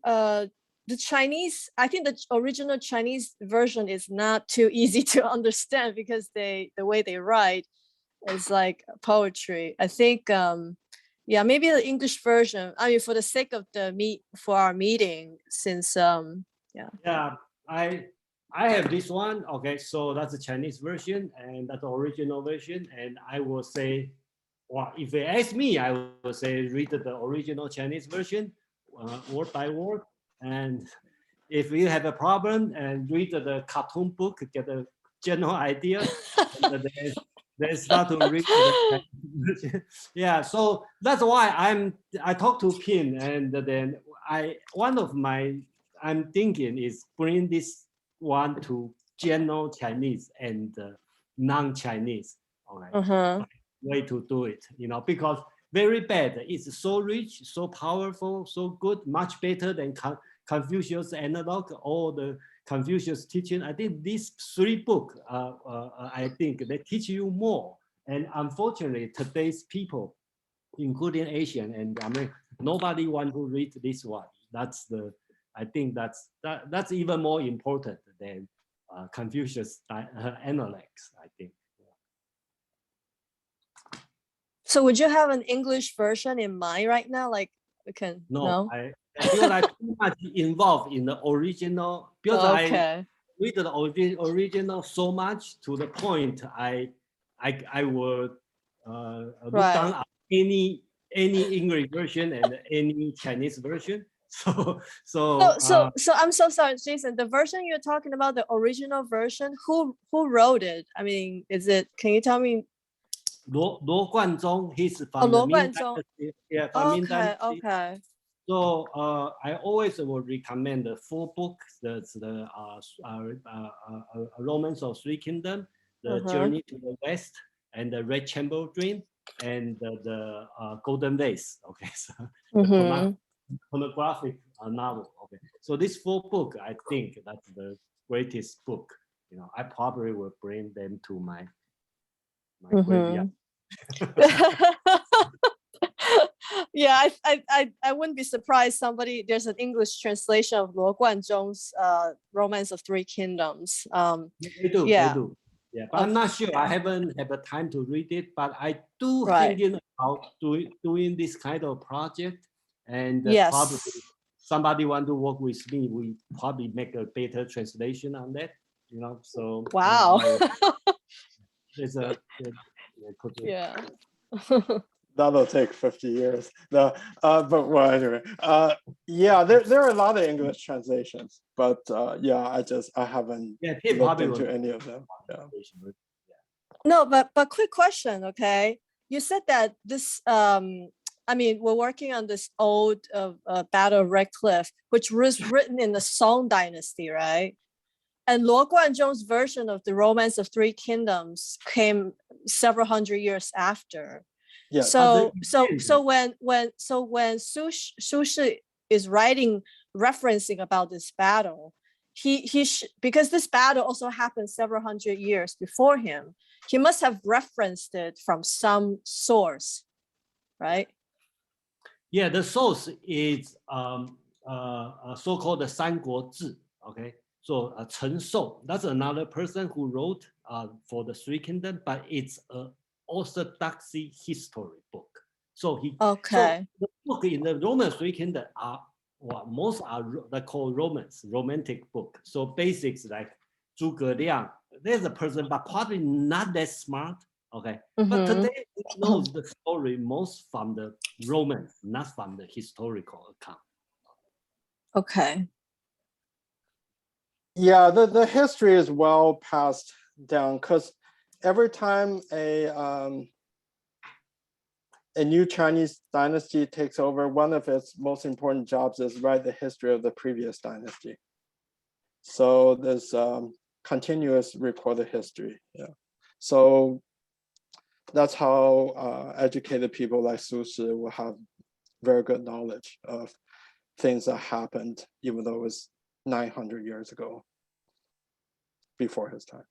The Chinese, I think the original Chinese version is not too easy to understand because the way they write is like poetry. I think, yeah, maybe the English version. I mean, for the sake of our meeting, since yeah. Yeah, I have this one. Okay, so that's the Chinese version, and that's the original version. And I will say, well, if they ask me, I will say read the original Chinese version, word by word. And if you have a problem, and read the cartoon book, get a general idea. And then They start to read the Chinese. Yeah, so that's why I talked to Pin, and then I'm thinking is bring this one to general Chinese and non-Chinese. All right, way to do it, because very bad. It's so rich, so powerful, so good, much better than Confucius analog or the Confucius teaching. I think these 3 books, I think they teach you more. And unfortunately, today's people, including Asian and American, nobody want to read this one. I think that's even more important than Confucius analogs, I think. So would you have an English version in mind right now? Like we can No? I feel like too much involved in the original, because I read the original so much to the point I would look down at any English version and any Chinese version. So I'm so sorry, Jason. The version you're talking about, the original version, who wrote it? I mean, can you tell me? Luo Guanzhong, he's from the Ming Dynasty. Yeah, from Ming Dynasty. Okay. So I always would recommend the 4 books. That's the Romance of 3 Kingdoms, the Journey to the West, and the Red Chamber Dream, and the Golden Vase. Okay, so the pornographic novel. Okay, so this 4 books, I think that's the greatest book. I probably will bring them to my graveyard. Yeah, I wouldn't be surprised there's an English translation of Luo Guanzhong's Romance of 3 Kingdoms. They do. Yeah, but I'm not sure. I haven't had the time to read it, but I do thinking about doing this kind of project, and probably somebody want to work with me. We probably make a better translation on that. So wow. Yeah. That'll take 50 years. No, but well, anyway, yeah, there are a lot of English translations, but yeah, I haven't looked into any of them. Yeah. No, but quick question, okay? You said that this, I mean, we're working on this Ode of Battle of Red Cliff, which was written in the Song Dynasty, right? And Luo Guanzhong's version of the Romance of 3 Kingdoms came several hundred years after. Yeah. So when Su Shi is writing, referencing about this battle, because this battle also happened several hundred years before him, he must have referenced it from some source, right? Yeah, the source is so-called the 三国志, okay? So Chen Shou, that's another person who wrote for the 3 Kingdoms, but it's an orthodoxy history book. So so the book in the Roman 3 Kingdoms most are they call romantic book. So basics like Zhuge Liang, there's a person, but probably not that smart. Okay, but today we know the story most from the romance, not from the historical account. Okay. Yeah, the history is well passed down, because every time a new Chinese dynasty takes over, one of its most important jobs is write the history of the previous dynasty. So there's continuous recorded history. Yeah, so that's how educated people like Su Shi will have very good knowledge of things that happened, even though it was 900 years ago, before his time.